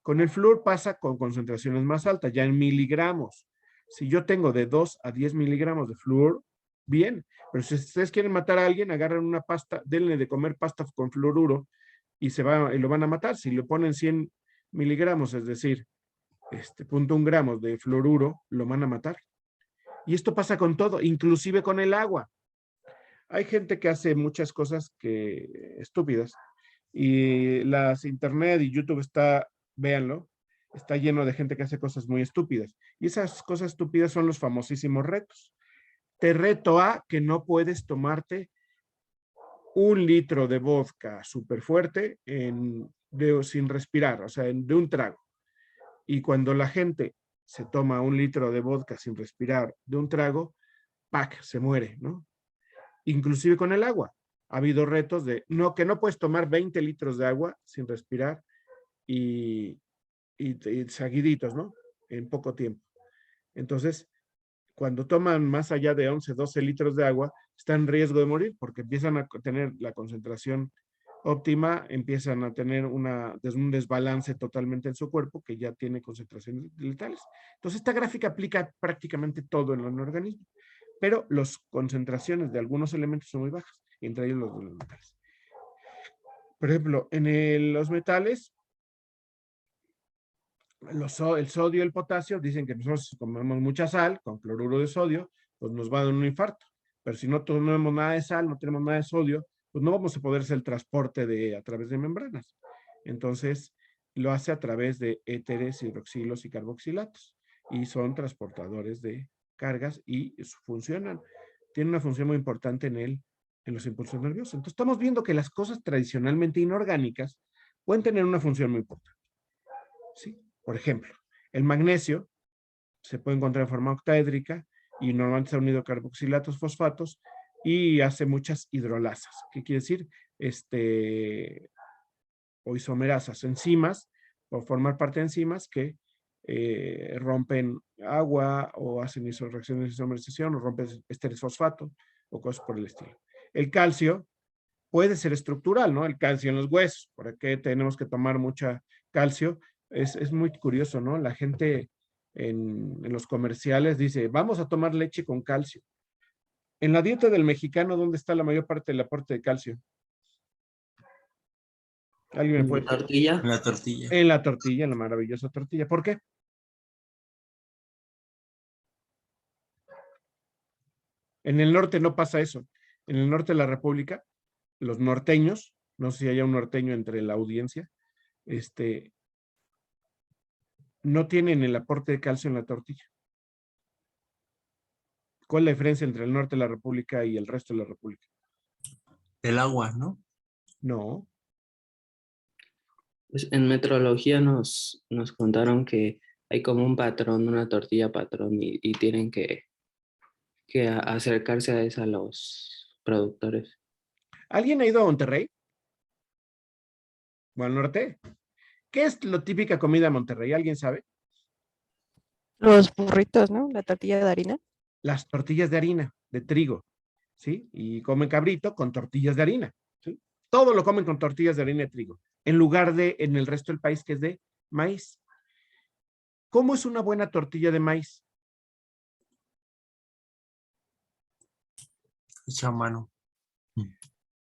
Con el flúor pasa con concentraciones más altas, ya en miligramos. Si yo tengo de 2 a 10 miligramos de flúor, bien. Pero si ustedes quieren matar a alguien, agarran una pasta, denle de comer pasta con fluoruro y lo van a matar. Si le ponen 100 miligramos, es decir, 0.1 gramos de fluoruro, lo van a matar. Y esto pasa con todo, inclusive con el agua. Hay gente que hace muchas cosas estúpidas. Y las internet y YouTube véanlo, está lleno de gente que hace cosas muy estúpidas. Y esas cosas estúpidas son los famosísimos retos. Te reto a que no puedes tomarte 1 litro de vodka súper fuerte sin respirar, o sea, de un trago. Y cuando la gente se toma 1 litro de vodka sin respirar de un trago, ¡pac!, se muere, ¿no? Inclusive con el agua. ha habido retos de que no puedes tomar 20 litros de agua sin respirar y seguiditos, ¿no? En poco tiempo. Entonces, cuando toman más allá de 11, 12 litros de agua, están en riesgo de morir porque empiezan a tener la concentración óptima, empiezan a tener un desbalance totalmente en su cuerpo que ya tiene concentraciones letales. Entonces, esta gráfica aplica prácticamente todo en el organismo, pero las concentraciones de algunos elementos son muy bajas, entre ellos los de los metales. Por ejemplo, en los metales, el sodio y el potasio dicen que nosotros si comemos mucha sal con cloruro de sodio, pues nos va a dar un infarto. Pero si no tenemos nada de sal, no tenemos nada de sodio, pues no vamos a poder hacer el transporte a través de membranas. Entonces, lo hace a través de éteres, hidroxilos y carboxilatos. Y son transportadores de cargas y funcionan. Tienen una función muy importante en los impulsos nerviosos. Entonces, estamos viendo que las cosas tradicionalmente inorgánicas pueden tener una función muy importante. ¿Sí? Por ejemplo, el magnesio se puede encontrar en forma octaédrica y normalmente está unido a carboxilatos, fosfatos y hace muchas hidrolasas. ¿Qué quiere decir? O isomerasas, enzimas, por formar parte de enzimas que rompen agua o hacen reacciones de isomerización o rompen ésteres fosfato o cosas por el estilo. El calcio puede ser estructural, ¿no? El calcio en los huesos. ¿Por qué tenemos que tomar mucha calcio? Es muy curioso, ¿no? La gente en los comerciales dice, vamos a tomar leche con calcio. En la dieta del mexicano, ¿dónde está la mayor parte del aporte de calcio? ¿Alguien me puede decir? ¿Tortilla? En la tortilla. En la tortilla, en la maravillosa tortilla. ¿Por qué? En el norte no pasa eso. En el norte de la República, los norteños, no sé si haya un norteño entre la audiencia, no tienen el aporte de calcio en la tortilla. ¿Cuál es la diferencia entre el norte de la República y el resto de la República? El agua, ¿no? No. Pues en metrología nos contaron que hay como un patrón, una tortilla patrón, y tienen que acercarse a esa los productores. ¿Alguien ha ido a Monterrey? ¿O al norte? ¿Qué es la típica comida de Monterrey? ¿Alguien sabe? Los burritos, ¿no? La tortilla de harina. Las tortillas de harina, de trigo, ¿sí? Y comen cabrito con tortillas de harina, ¿sí? Todo lo comen con tortillas de harina de trigo, en lugar de en el resto del país que es de maíz. ¿Cómo es una buena tortilla de maíz? Hecha a mano.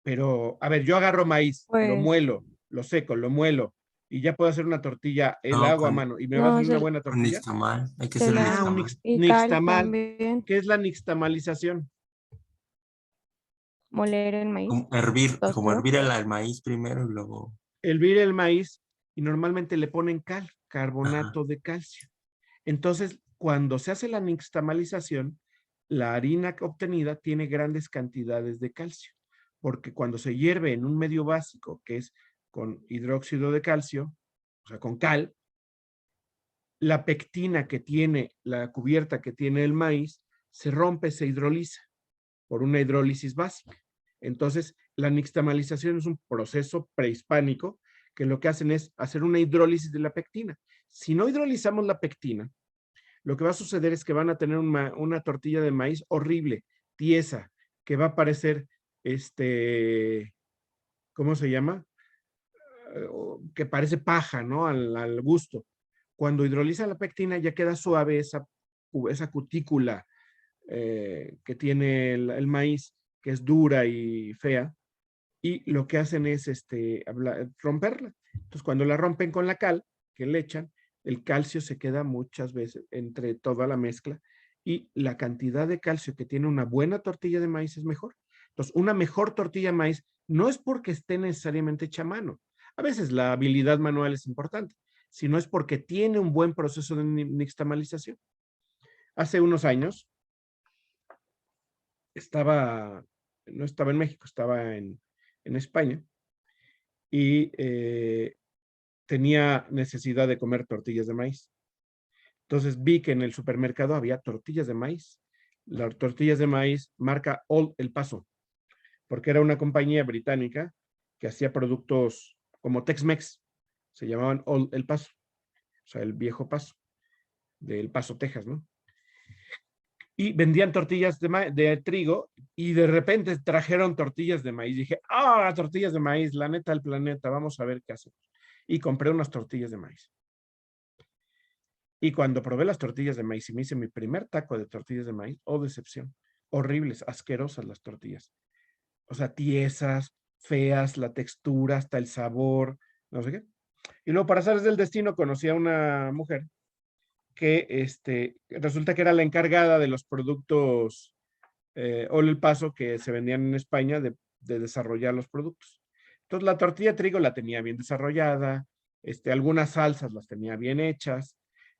Pero, a ver, yo agarro maíz, lo Pues, muelo, lo seco, lo muelo, y ya puedo hacer una tortilla, el No, hago a con- mano, y me va a no, salir una buena Con tortilla. nixtamal. Hay que Se hacer la- nixtamal. y cal Nixtamal. también. ¿Qué es la nixtamalización? Moler el maíz. Como hervir Tostado. el maíz primero y luego. Hervir el maíz y normalmente le ponen cal, carbonato de calcio. Entonces, cuando se hace la nixtamalización, la harina obtenida tiene grandes cantidades de calcio, porque cuando se hierve en un medio básico, que es con hidróxido de calcio, o sea, con cal, la pectina que tiene, la cubierta que tiene el maíz, se rompe, se hidroliza por una hidrólisis básica. Entonces, la nixtamalización es un proceso prehispánico que lo que hacen es hacer una hidrólisis de la pectina. Si no hidrolizamos la pectina, lo que va a suceder es que van a tener una tortilla de maíz horrible, tiesa, que va a parecer, ¿cómo se llama? Que parece paja, ¿no? Al gusto. Cuando hidroliza la pectina ya queda suave esa cutícula que tiene el maíz, que es dura y fea, y lo que hacen es romperla. Entonces, cuando la rompen con la cal, que le echan, el calcio se queda muchas veces entre toda la mezcla y la cantidad de calcio que tiene una buena tortilla de maíz es mejor. Entonces, una mejor tortilla de maíz no es porque esté necesariamente hecha a mano. A veces la habilidad manual es importante, sino es porque tiene un buen proceso de nixtamalización. Hace unos años, no estaba en México, estaba en España y tenía necesidad de comer tortillas de maíz. Entonces vi que en el supermercado había tortillas de maíz. Las tortillas de maíz marca Old El Paso. porque era una compañía británica que hacía productos como Tex-Mex, se llamaban El Paso, o sea, el viejo Paso, del Paso, Texas, ¿no? Y vendían tortillas de trigo y de repente trajeron tortillas de maíz. Dije, tortillas de maíz, la neta del planeta, vamos a ver qué hacemos. Y compré unas tortillas de maíz. Y cuando probé las tortillas de maíz y me hice mi primer taco de tortillas de maíz, decepción, horribles, asquerosas las tortillas. O sea, tiesas, feas, la textura, hasta el sabor, no sé qué. Y luego, para azares del destino, conocí a una mujer que resulta que era la encargada de los productos Ole El Paso que se vendían en España de desarrollar los productos. Entonces, la tortilla de trigo la tenía bien desarrollada, algunas salsas las tenía bien hechas,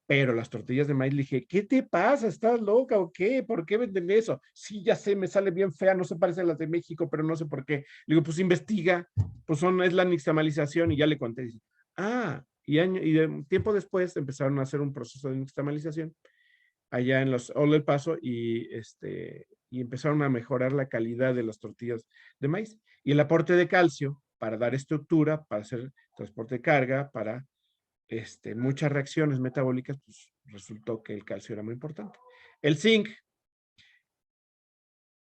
pero las tortillas de maíz le dije, ¿qué te pasa? ¿Estás loca o qué? ¿Por qué venden eso? Sí, ya sé, me sale bien fea, no se parece a las de México, pero no sé por qué. Le digo, pues investiga, pues es la nixtamalización, y ya le conté. Dice, y tiempo después empezaron a hacer un proceso de nixtamalización allá en los Ole El Paso y empezaron a mejorar la calidad de las tortillas de maíz. Y el aporte de calcio para dar estructura, para hacer transporte de carga, para muchas reacciones metabólicas, pues resultó que el calcio era muy importante. El zinc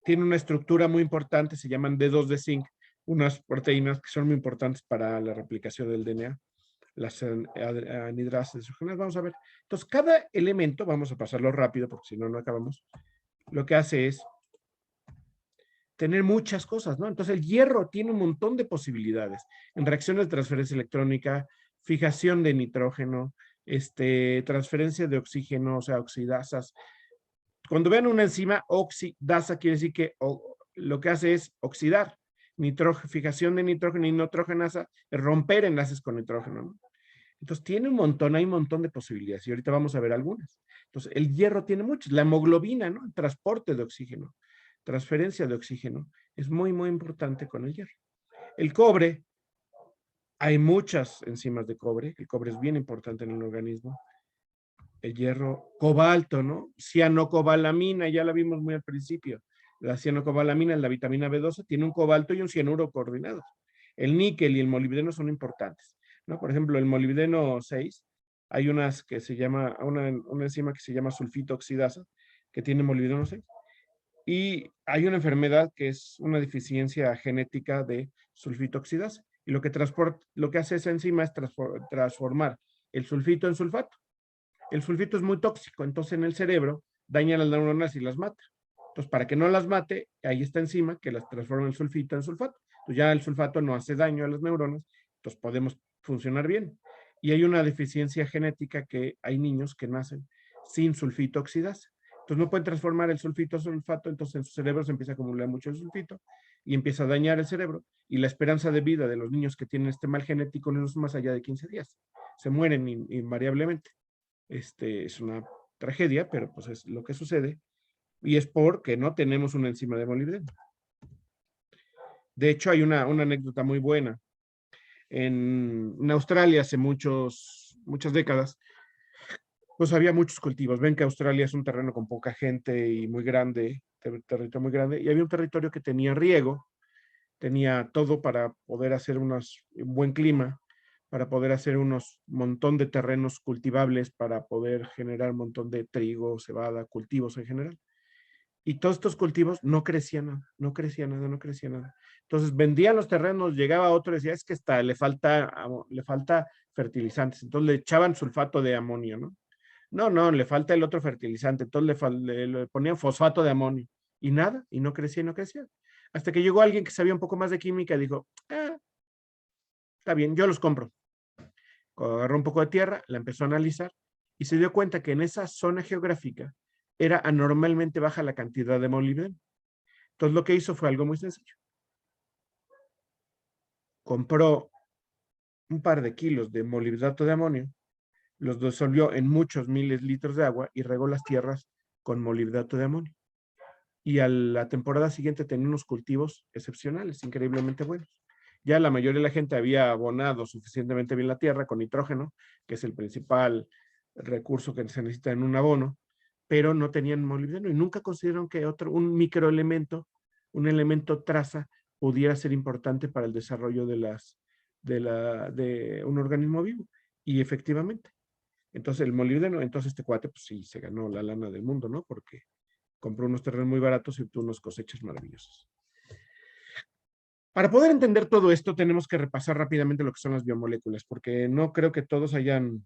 tiene una estructura muy importante, se llaman D2 de zinc, unas proteínas que son muy importantes para la replicación del DNA, las anhidrasas desogenadas. Vamos a ver. Entonces, cada elemento, vamos a pasarlo rápido porque si no, no acabamos, lo que hace es tener muchas cosas, ¿no? Entonces, el hierro tiene un montón de posibilidades en reacciones de transferencia electrónica, fijación de nitrógeno, transferencia de oxígeno, o sea, oxidasas. Cuando vean una enzima oxidasa, quiere decir que lo que hace es oxidar. Fijación de nitrógeno y nitrogenasa es romper enlaces con nitrógeno, ¿no? Entonces, hay un montón de posibilidades y ahorita vamos a ver algunas. Entonces, el hierro tiene muchos. La hemoglobina, ¿no? El transporte de oxígeno, transferencia de oxígeno, es muy, muy importante con el hierro. El cobre, hay muchas enzimas de cobre. El cobre es bien importante en el organismo. El hierro, cobalto, ¿no? Cianocobalamina, ya la vimos muy al principio. La cianocobalamina, la vitamina B12, tiene un cobalto y un cianuro coordinados. El níquel y el molibdeno son importantes, ¿no? Por ejemplo, el molibdeno 6, hay una enzima que se llama sulfito oxidasa, que tiene molibdeno 6. Y hay una enfermedad que es una deficiencia genética de sulfito oxidasa. Y lo que hace esa enzima es transformar el sulfito en sulfato. El sulfito es muy tóxico, entonces en el cerebro daña las neuronas y las mata. Entonces, para que no las mate, hay esta enzima que las transforma el sulfito en sulfato. Entonces, ya el sulfato no hace daño a las neuronas, entonces podemos funcionar bien. Y hay una deficiencia genética que hay niños que nacen sin sulfito oxidasa. Entonces, no pueden transformar el sulfito a sulfato, entonces en su cerebro se empieza a acumular mucho el sulfito y empieza a dañar el cerebro. Y la esperanza de vida de los niños que tienen este mal genético no es más allá de 15 días. Se mueren invariablemente. Es una tragedia, pero pues es lo que sucede, y es porque no tenemos una enzima de molibdeno. De hecho, hay una anécdota muy buena. En Australia, hace muchas décadas, pues había muchos cultivos. Ven que Australia es un terreno con poca gente y muy grande, territorio muy grande, y había un territorio que tenía riego, tenía todo para poder hacer un buen clima, para poder hacer unos montón de terrenos cultivables, para poder generar un montón de trigo, cebada, cultivos en general. Y todos estos cultivos no crecían nada, no crecía nada, no crecía nada. Entonces vendían los terrenos, llegaba otro y decía, es que le falta fertilizantes. Entonces le echaban sulfato de amonio, ¿no? No, le falta el otro fertilizante. Entonces le ponían fosfato de amonio. Y nada, y no crecía, y no crecía. Hasta que llegó alguien que sabía un poco más de química y dijo, está bien, yo los compro. Agarró un poco de tierra, la empezó a analizar y se dio cuenta que en esa zona geográfica era anormalmente baja la cantidad de molibdeno. Entonces lo que hizo fue algo muy sencillo. Compró un par de kilos de molibdato de amonio, los disolvió en muchos miles de litros de agua y regó las tierras con molibdato de amonio. Y a la temporada siguiente tenía unos cultivos excepcionales, increíblemente buenos. Ya la mayoría de la gente había abonado suficientemente bien la tierra con nitrógeno, que es el principal recurso que se necesita en un abono, pero no tenían molibdeno y nunca consideraron que un microelemento, un elemento traza, pudiera ser importante para el desarrollo de un organismo vivo. Y efectivamente. Entonces el molibdeno, entonces este cuate, pues sí, se ganó la lana del mundo, ¿no? Porque compró unos terrenos muy baratos y obtuvo unas cosechas maravillosas. Para poder entender todo esto, tenemos que repasar rápidamente lo que son las biomoléculas, porque no creo que todos hayan,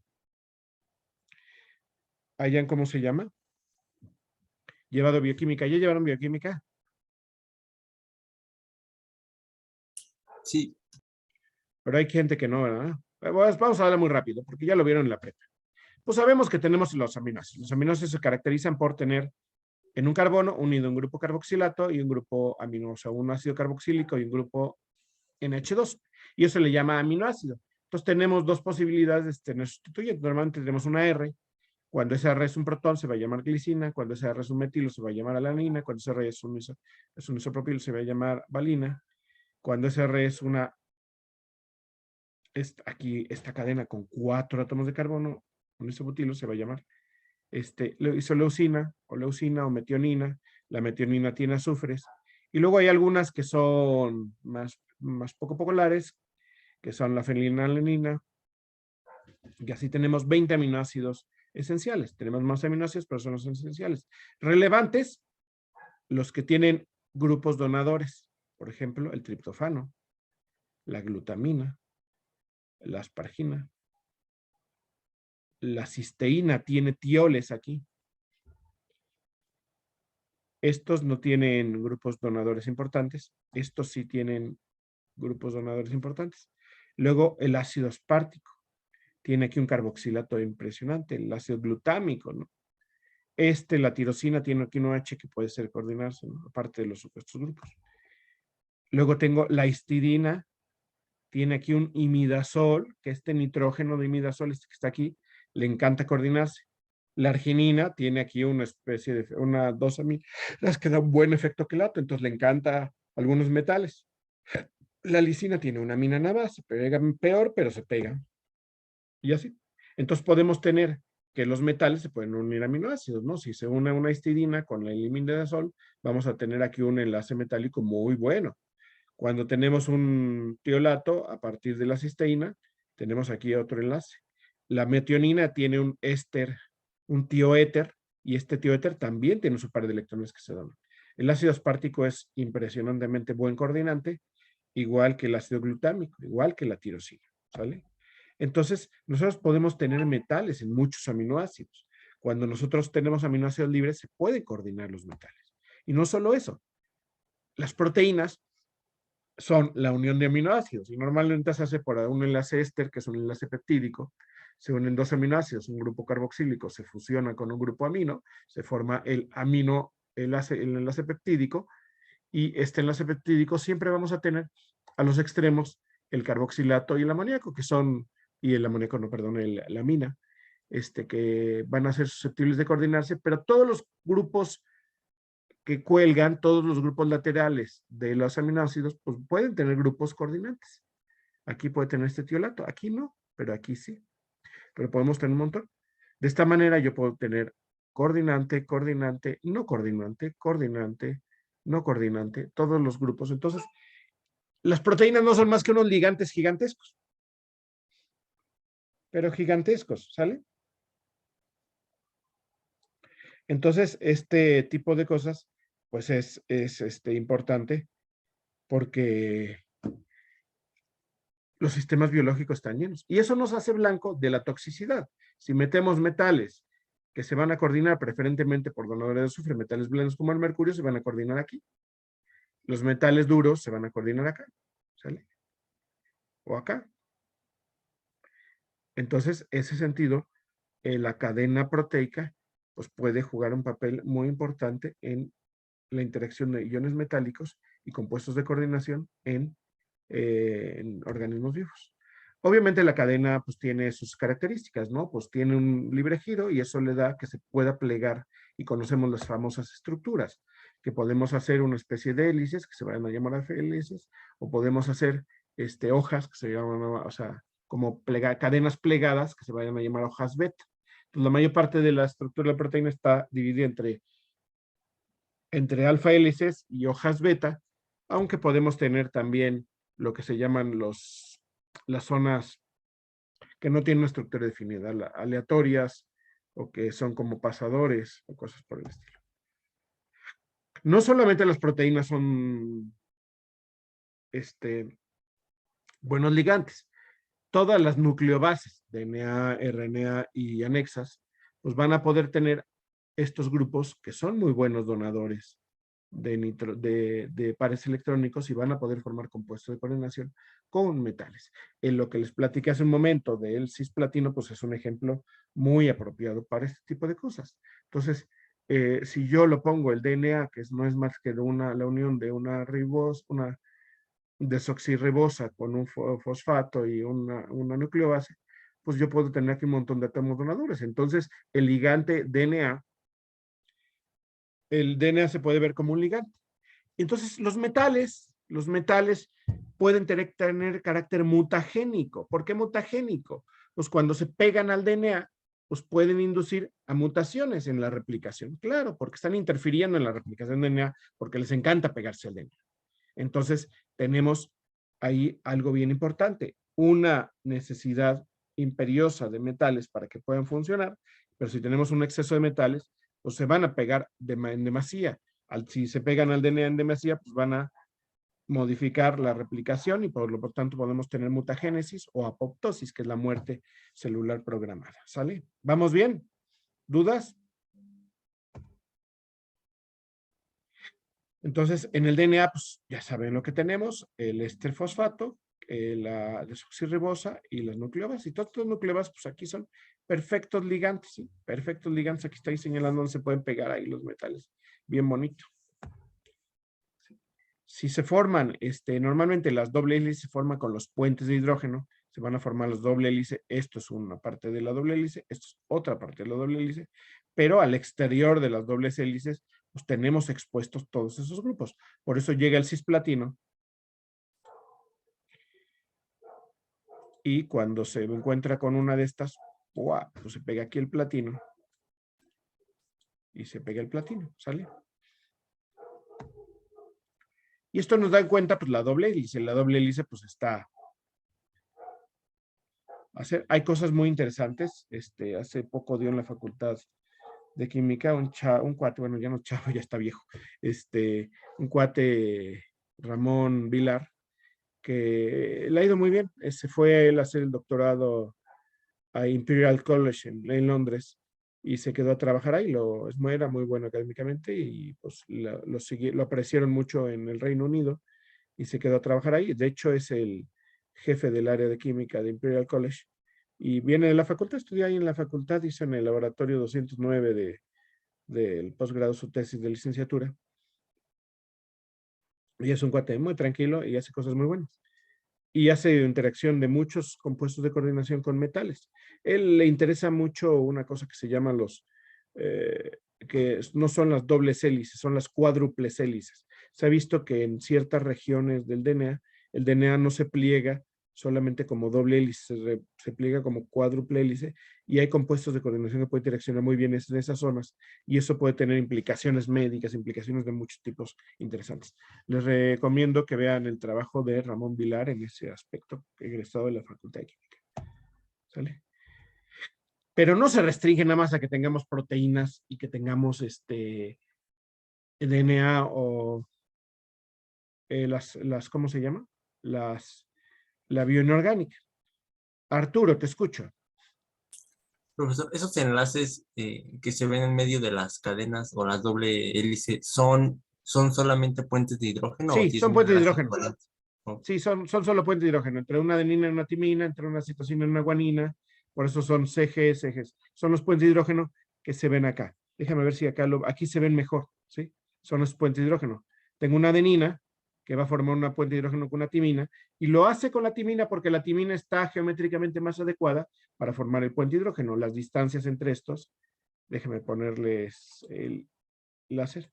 ¿cómo se llama? Llevado bioquímica. ¿Ya llevaron bioquímica? Sí, Pero hay gente que no, ¿verdad? Pues vamos a darle muy rápido, porque ya lo vieron en la prepa. Pues sabemos que tenemos los aminoácidos. Los aminoácidos se caracterizan por tener en un carbono unido un grupo carboxilato y un grupo amino, o sea, un ácido carboxílico y un grupo NH2. Y eso le llama aminoácido. Entonces tenemos dos posibilidades de tener sustituyentes. Normalmente tenemos una R. Cuando esa R es un protón, se va a llamar glicina. Cuando esa R es un metilo, se va a llamar alanina. Cuando esa R es un isopropilo, se va a llamar valina. Cuando esa R es aquí esta cadena con 4 átomos de carbono, un isobutilo, se va a llamar isoleucina o leucina o metionina. La metionina tiene azufres. Y luego hay algunas que son más poco populares, que son la fenilalanina. Y así tenemos 20 aminoácidos esenciales. Tenemos más aminoácidos, pero son los esenciales. Relevantes, los que tienen grupos donadores. Por ejemplo, el triptofano, la glutamina, la aspargina. La cisteína tiene tioles aquí. Estos no tienen grupos donadores importantes. Estos sí tienen grupos donadores importantes. Luego, el ácido aspartico. Tiene aquí un carboxilato impresionante. El ácido glutámico, ¿no? La tirosina tiene aquí un OH que puede ser coordinarse, ¿no? Aparte de los supuestos grupos. Luego tengo la histidina. Tiene aquí un imidazol, que este nitrógeno de imidazol, que está aquí, le encanta coordinarse. La arginina tiene aquí una especie de, dos aminas que da un buen efecto quelato, entonces le encanta algunos metales. La lisina tiene una amina nada, se pega peor, pero se pega. Y así. Entonces podemos tener que los metales se pueden unir a aminoácidos, ¿no? Si se une una histidina con el imidazol, vamos a tener aquí un enlace metálico muy bueno. Cuando tenemos un tiolato, a partir de la cisteína, tenemos aquí otro enlace. La metionina tiene un éster, un tioéter, y este tioéter también tiene su par de electrones que se donan. El ácido aspartico es impresionantemente buen coordinante, igual que el ácido glutámico, igual que la tirosina, ¿sale? Entonces, nosotros podemos tener metales en muchos aminoácidos. Cuando nosotros tenemos aminoácidos libres, se pueden coordinar los metales. Y no solo eso, las proteínas son la unión de aminoácidos y normalmente se hace por un enlace éster, que es un enlace peptídico. Se unen dos aminoácidos, un grupo carboxílico se fusiona con un grupo amino, se forma el enlace peptídico, y este enlace peptídico siempre vamos a tener a los extremos el carboxilato y el amoníaco, que son, y el amoníaco, no, perdón, la amina, que van a ser susceptibles de coordinarse, pero todos los grupos que cuelgan, todos los grupos laterales de los aminoácidos, pues pueden tener grupos coordinantes. Aquí puede tener este tiolato, aquí no, pero aquí sí. Pero podemos tener un montón. De esta manera yo puedo tener coordinante, coordinante, no coordinante, coordinante, no coordinante, todos los grupos. Entonces, las proteínas no son más que unos ligantes gigantescos. Pero gigantescos, ¿sale? Entonces, este tipo de cosas, pues es importante porque los sistemas biológicos están llenos. Y eso nos hace blanco de la toxicidad. Si metemos metales que se van a coordinar preferentemente por donadores de azufre, metales blandos como el mercurio, se van a coordinar aquí. Los metales duros se van a coordinar acá, ¿sale? O acá. Entonces, ese sentido, la cadena proteica, pues puede jugar un papel muy importante en la interacción de iones metálicos y compuestos de coordinación en organismos vivos. Obviamente la cadena pues tiene sus características, ¿no? Pues tiene un libre giro y eso le da que se pueda plegar y conocemos las famosas estructuras, que podemos hacer una especie de hélices que se van a llamar hélices, o podemos hacer hojas que se llaman, o sea, como cadenas plegadas que se vayan a llamar hojas beta. Pues la mayor parte de la estructura de la proteína está dividida entre alfa hélices y hojas beta, aunque podemos tener también lo que se llaman las zonas que no tienen una estructura definida, aleatorias, o que son como pasadores, o cosas por el estilo. No solamente las proteínas son buenos ligantes, todas las nucleobases, DNA, RNA y anexas, pues van a poder tener estos grupos que son muy buenos donadores de pares electrónicos y van a poder formar compuestos de coordinación con metales. En lo que les platiqué hace un momento del cisplatino, pues es un ejemplo muy apropiado para este tipo de cosas. Entonces, si yo lo pongo el DNA, que no es más que la unión de una desoxirribosa con un fosfato y una nucleobase, pues yo puedo tener aquí un montón de átomos donadores. Entonces, el ligante DNA, el DNA se puede ver como un ligante. Entonces, los metales pueden tener carácter mutagénico. ¿Por qué mutagénico? Pues cuando se pegan al DNA, pues pueden inducir a mutaciones en la replicación. Claro, porque están interfiriendo en la replicación del DNA, porque les encanta pegarse al DNA. Entonces, tenemos ahí algo bien importante, una necesidad imperiosa de metales para que puedan funcionar, pero si tenemos un exceso de metales, pues se van a pegar en demasía. Si se pegan al DNA en demasía, pues van a modificar la replicación y por lo tanto podemos tener mutagénesis o apoptosis, que es la muerte celular programada. ¿Sale? ¿Vamos bien? ¿Dudas? Entonces, en el DNA, pues ya saben lo que tenemos, el esterfosfato, la desoxirribosa y las nucleobases. Y todas las nucleobases, pues aquí son perfectos ligantes, ¿sí? Perfectos ligantes. Aquí estoy señalando donde se pueden pegar ahí los metales. Bien bonito. Si se forman, normalmente las doble hélices se forman con los puentes de hidrógeno, se van a formar los doble hélice. Esto es una parte de la doble hélice, esto es otra parte de la doble hélice, pero al exterior de las dobles hélices, pues tenemos expuestos todos esos grupos. Por eso llega el cisplatino. Y cuando se encuentra con una de estas, ¡buah!, pues se pega aquí el platino. Y se pega el platino, ¿sale? Y esto nos da cuenta, pues, la doble hélice. La doble hélice, pues, está... Hay cosas muy interesantes. Hace poco dio en la facultad de química un cuate, bueno, ya no chavo, ya está viejo. Un cuate, Ramón Vilar, que le ha ido muy bien. Se fue él a hacer el doctorado a Imperial College en Londres y se quedó a trabajar ahí. Era muy bueno académicamente y pues lo apreciaron mucho en el Reino Unido y se quedó a trabajar ahí. De hecho, es el jefe del área de química de Imperial College y viene de la facultad, estudia ahí en la facultad, hizo en el laboratorio 209 del posgrado su tesis de licenciatura. Y es un cuate muy tranquilo y hace cosas muy buenas. Y hace interacción de muchos compuestos de coordinación con metales. Él le interesa mucho una cosa que se llama que no son las dobles hélices, son las cuádruples hélices. Se ha visto que en ciertas regiones del DNA, el DNA no se pliega solamente como doble hélice, se pliega como cuádruple hélice, y hay compuestos de coordinación que pueden interaccionar muy bien en esas zonas, y eso puede tener implicaciones médicas, implicaciones de muchos tipos interesantes. Les recomiendo que vean el trabajo de Ramón Vilar en ese aspecto, egresado de la Facultad de Química. ¿Sale? Pero no se restringe nada más a que tengamos proteínas y que tengamos DNA o ¿cómo se llama? La bioinorgánica. Arturo, te escucho. Profesor, ¿esos enlaces que se ven en medio de las cadenas o las doble hélice son solamente puentes de hidrógeno? Sí, son puentes de hidrógeno. Oh. Sí, son solo puentes de hidrógeno, entre una adenina y una timina, entre una citosina y una guanina, por eso son CGs. Son los puentes de hidrógeno que se ven acá. Déjame ver si aquí se ven mejor, ¿sí? Son los puentes de hidrógeno. Tengo una adenina que va a formar una puente de hidrógeno con una timina, y lo hace con la timina porque la timina está geométricamente más adecuada para formar el puente de hidrógeno. Las distancias entre estos, déjenme ponerles el láser.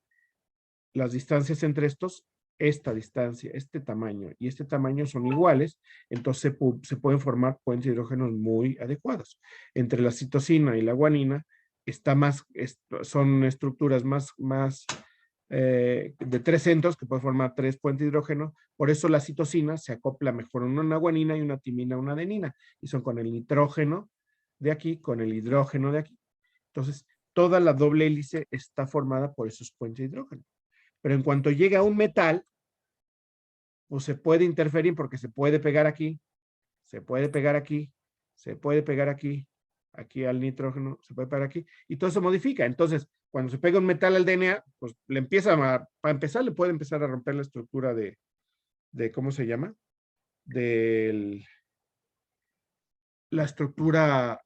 Las distancias entre estos, esta distancia, este tamaño y este tamaño son iguales, entonces se pueden formar puentes de hidrógenos muy adecuados. Entre la citosina y la guanina son estructuras más de 3 centros que puede formar 3 puentes de hidrógeno. Por eso la citosina se acopla mejor en una guanina y una timina a una adenina. Y son con el nitrógeno de aquí, con el hidrógeno de aquí. Entonces, toda la doble hélice está formada por esos puentes de hidrógeno. Pero en cuanto llega a un metal, pues se puede interferir porque se puede pegar aquí, se puede pegar aquí, se puede pegar aquí, aquí al nitrógeno, se puede pegar aquí, y todo eso modifica. Entonces, cuando se pega un metal al DNA, pues le empieza para empezar, le puede empezar a romper la estructura de ¿cómo se llama? La estructura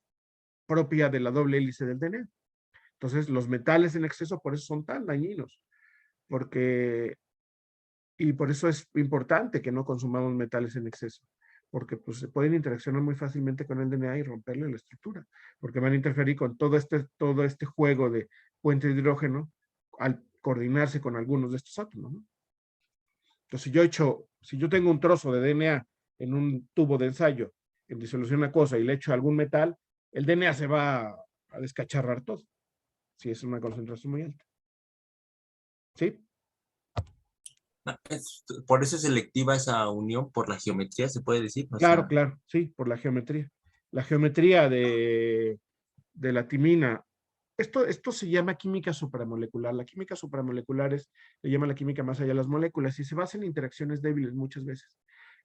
propia de la doble hélice del DNA. Entonces, los metales en exceso por eso son tan dañinos, y por eso es importante que no consumamos metales en exceso, porque pues se pueden interaccionar muy fácilmente con el DNA y romperle la estructura, porque van a interferir con todo este juego de puentes de hidrógeno al coordinarse con algunos de estos átomos, ¿no? Entonces, si yo tengo un trozo de DNA en un tubo de ensayo en disolución acuosa y le echo algún metal, el DNA se va a descacharrar todo, si es una concentración muy alta. ¿Sí? Por eso es selectiva esa unión por la geometría, se puede decir. O Claro, sea, claro, sí, por la geometría. La geometría de la timina. Esto se llama química supramolecular. La química supramolecular le llama la química más allá de las moléculas y se basa en interacciones débiles muchas veces.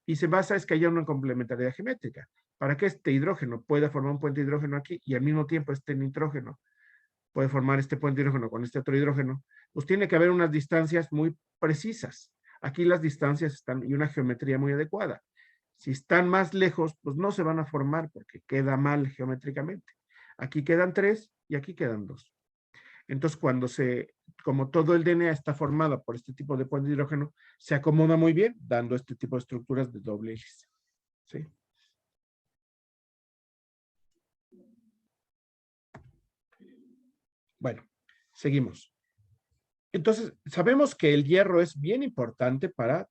Y se basa es que haya una complementariedad geométrica. Para que este hidrógeno pueda formar un puente de hidrógeno aquí y al mismo tiempo este nitrógeno puede formar este puente de hidrógeno con este otro hidrógeno, pues tiene que haber unas distancias muy precisas. Aquí las distancias están y una geometría muy adecuada. Si están más lejos, pues no se van a formar porque queda mal geométricamente. Aquí quedan 3 y aquí quedan 2. Entonces, como todo el DNA está formado por este tipo de puente de hidrógeno, se acomoda muy bien, dando este tipo de estructuras de doble hélice. ¿Sí? Bueno, seguimos. Entonces, sabemos que el hierro es bien importante para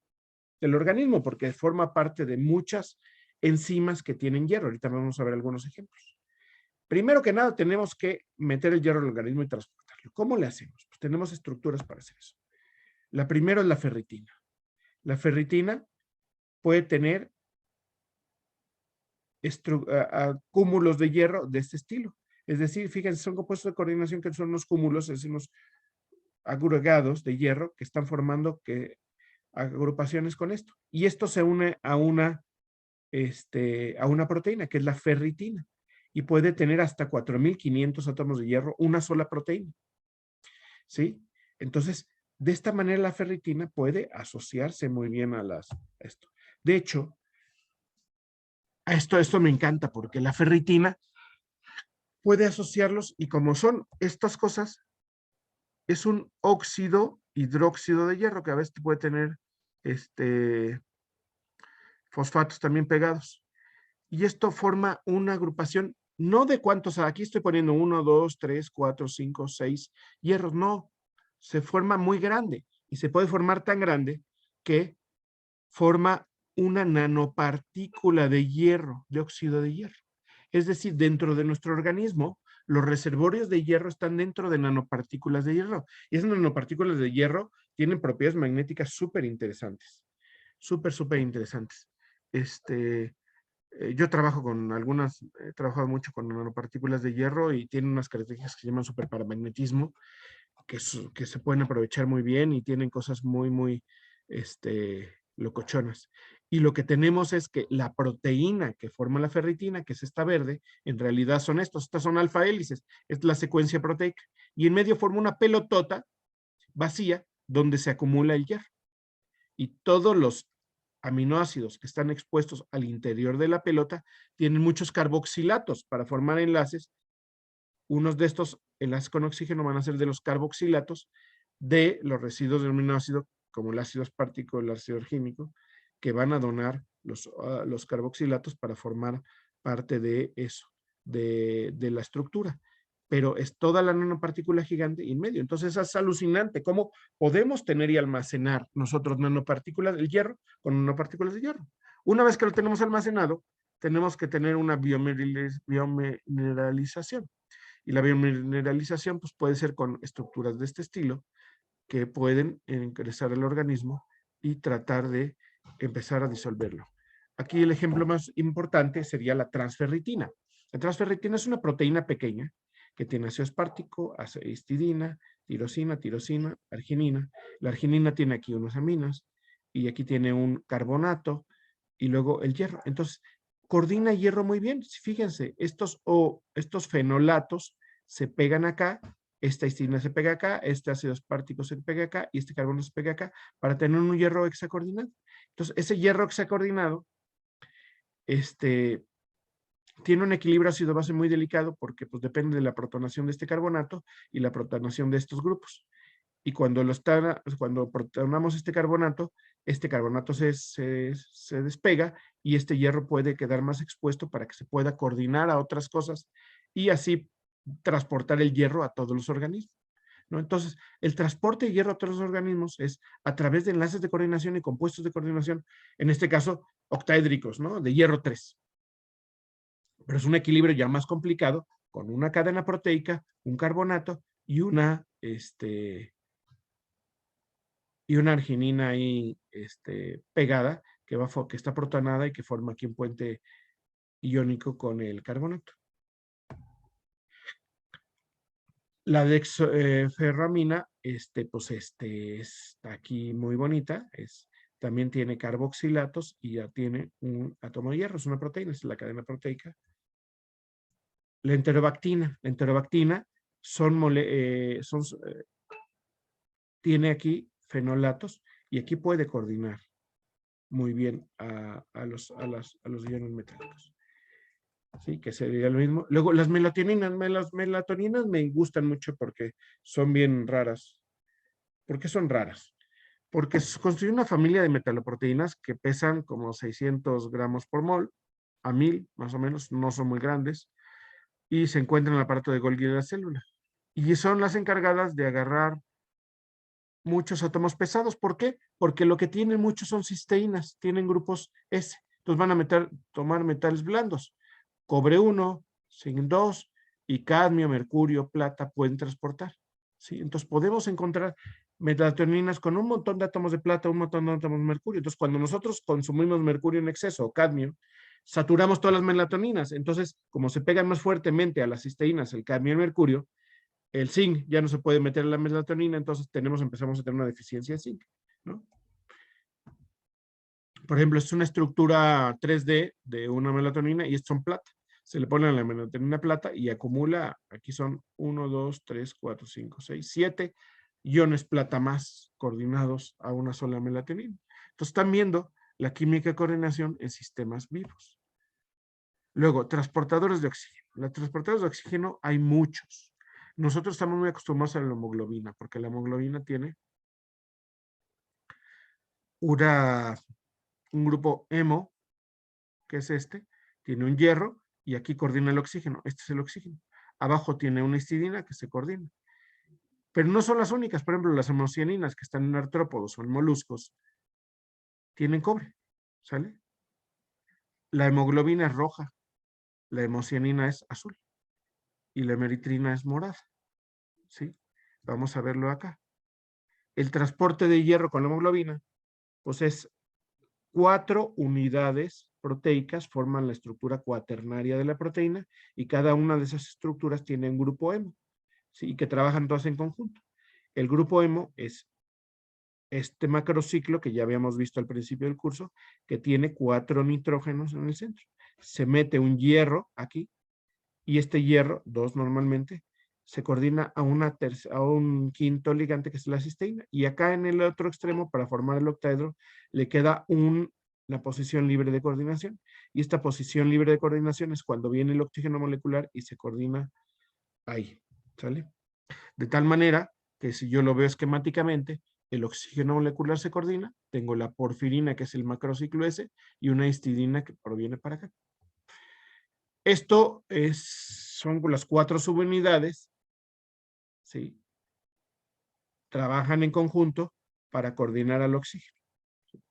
el organismo porque forma parte de muchas enzimas que tienen hierro. Ahorita vamos a ver algunos ejemplos. Primero que nada, tenemos que meter el hierro al organismo y transportarlo. ¿Cómo le hacemos? Pues tenemos estructuras para hacer eso. La primera es la ferritina. La ferritina puede tener cúmulos de hierro de este estilo. Es decir, fíjense, son compuestos de coordinación que son unos cúmulos, es unos agregados de hierro que están formando agrupaciones con esto. Y esto se une a una proteína, que es la ferritina. Y puede tener hasta 4.500 átomos de hierro, una sola proteína. ¿Sí? Entonces, de esta manera la ferritina puede asociarse muy bien a esto. De hecho, esto me encanta porque la ferritina puede asociarlos y como son estas cosas, es un óxido hidróxido de hierro que a veces puede tener fosfatos también pegados. Y esto forma una agrupación, no de cuántos, aquí estoy poniendo 1, 2, 3, 4, 5, 6 hierros, no, se forma muy grande y se puede formar tan grande que forma una nanopartícula de hierro, de óxido de hierro. Es decir, dentro de nuestro organismo, los reservorios de hierro están dentro de nanopartículas de hierro. Y esas nanopartículas de hierro tienen propiedades magnéticas súper interesantes. Súper interesantes. Yo trabajo con algunas, he trabajado mucho con nanopartículas de hierro y tienen unas características que se llaman superparamagnetismo, que se pueden aprovechar muy bien y tienen cosas muy locochonas. Y lo que tenemos es que la proteína que forma la ferritina, que es esta verde, en realidad son estas son alfa hélices, es la secuencia proteica. Y en medio forma una pelotota vacía donde se acumula el hierro. Y todos los aminoácidos que están expuestos al interior de la pelota tienen muchos carboxilatos para formar enlaces. Unos de estos enlaces con oxígeno van a ser de los carboxilatos de los residuos de aminoácido, como el ácido aspartico, el ácido orgínico, que van a donar los carboxilatos para formar parte de eso, de la estructura. Pero es toda la nanopartícula gigante y en medio. Entonces es alucinante cómo podemos tener y almacenar nosotros nanopartículas del hierro con nanopartículas de hierro. Una vez que lo tenemos almacenado, tenemos que tener una biomineralización. Y la biomineralización pues, puede ser con estructuras de este estilo, que pueden ingresar al organismo y tratar de empezar a disolverlo. Aquí el ejemplo más importante sería la transferritina. La transferritina es una proteína pequeña que tiene ácido aspartico, histidina, tirosina, arginina. La arginina tiene aquí unas aminas y aquí tiene un carbonato y luego el hierro. Entonces, coordina hierro muy bien. Fíjense, estos fenolatos se pegan acá, esta histidina se pega acá, este ácido aspartico se pega acá y este carbono se pega acá para tener un hierro hexacoordinado. Entonces, ese hierro hexacoordinado tiene un equilibrio ácido-base muy delicado porque pues, depende de la protonación de este carbonato y la protonación de estos grupos. Y cuando protonamos este carbonato se despega y este hierro puede quedar más expuesto para que se pueda coordinar a otras cosas y así transportar el hierro a todos los organismos, ¿no? Entonces, el transporte de hierro a todos los organismos es a través de enlaces de coordinación y compuestos de coordinación, en este caso, octaédricos, ¿no? De hierro 3. Pero es un equilibrio ya más complicado con una cadena proteica, un carbonato y una arginina ahí pegada que está protonada y que forma aquí un puente iónico con el carbonato. La dexferramina, está aquí muy bonita, también tiene carboxilatos y ya tiene un átomo de hierro, es una proteína, es la cadena proteica. La enterobactina tiene aquí fenolatos y aquí puede coordinar muy bien a los iones metálicos. Sí, que sería lo mismo. Luego, las las melatoninas me gustan mucho porque son bien raras. ¿Por qué son raras? Porque construyen una familia de metaloproteínas que pesan como 600 gramos por mol, a 1000 más o menos, no son muy grandes, y se encuentran en el aparato de Golgi de la célula. Y son las encargadas de agarrar muchos átomos pesados. ¿Por qué? Porque lo que tienen muchos son cisteínas, tienen grupos S. Entonces van a tomar metales blandos. Cobre 1, zinc 2 y cadmio, mercurio, plata pueden transportar. ¿Sí? Entonces podemos encontrar melatoninas con un montón de átomos de plata, un montón de átomos de mercurio. Entonces cuando nosotros consumimos mercurio en exceso o cadmio, saturamos todas las melatoninas. Entonces, como se pegan más fuertemente a las cisteínas, el cadmio y el mercurio, el zinc ya no se puede meter en la melatonina, entonces empezamos a tener una deficiencia de zinc, ¿no? Por ejemplo, es una estructura 3D de una melatonina y esto son plata. Se le pone a la melatonina plata y acumula, aquí son 1, 2, 3, 4, 5, 6, 7 iones plata más coordinados a una sola melatonina. Entonces están viendo la química de coordinación en sistemas vivos. Luego, transportadores de oxígeno. Los transportadores de oxígeno hay muchos. Nosotros estamos muy acostumbrados a la hemoglobina, porque la hemoglobina tiene un grupo hemo, que es tiene un hierro, y aquí coordina el oxígeno. Este es el oxígeno. Abajo tiene una histidina que se coordina. Pero no son las únicas. Por ejemplo, las hemocianinas que están en artrópodos o en moluscos tienen cobre, ¿sale? La hemoglobina es roja, la hemocianina es azul y la hemeritrina es morada, ¿sí? Vamos a verlo acá. El transporte de hierro con la hemoglobina, pues es 4 unidades proteicas forman la estructura cuaternaria de la proteína y cada una de esas estructuras tiene un grupo hemo, ¿sí? Y que trabajan todas en conjunto. El grupo hemo es este macrociclo que ya habíamos visto al principio del curso, que tiene 4 nitrógenos en el centro. Se mete un hierro aquí y este hierro, 2 normalmente, se coordina a un quinto ligante que es la cisteína. Y acá en el otro extremo, para formar el octaedro, le queda una posición libre de coordinación. Y esta posición libre de coordinación es cuando viene el oxígeno molecular y se coordina ahí, ¿sale? De tal manera que si yo lo veo esquemáticamente, el oxígeno molecular se coordina, tengo la porfirina, que es el macrociclo S, y una histidina que proviene para acá. Esto son las 4 subunidades, ¿sí? Trabajan en conjunto para coordinar al oxígeno.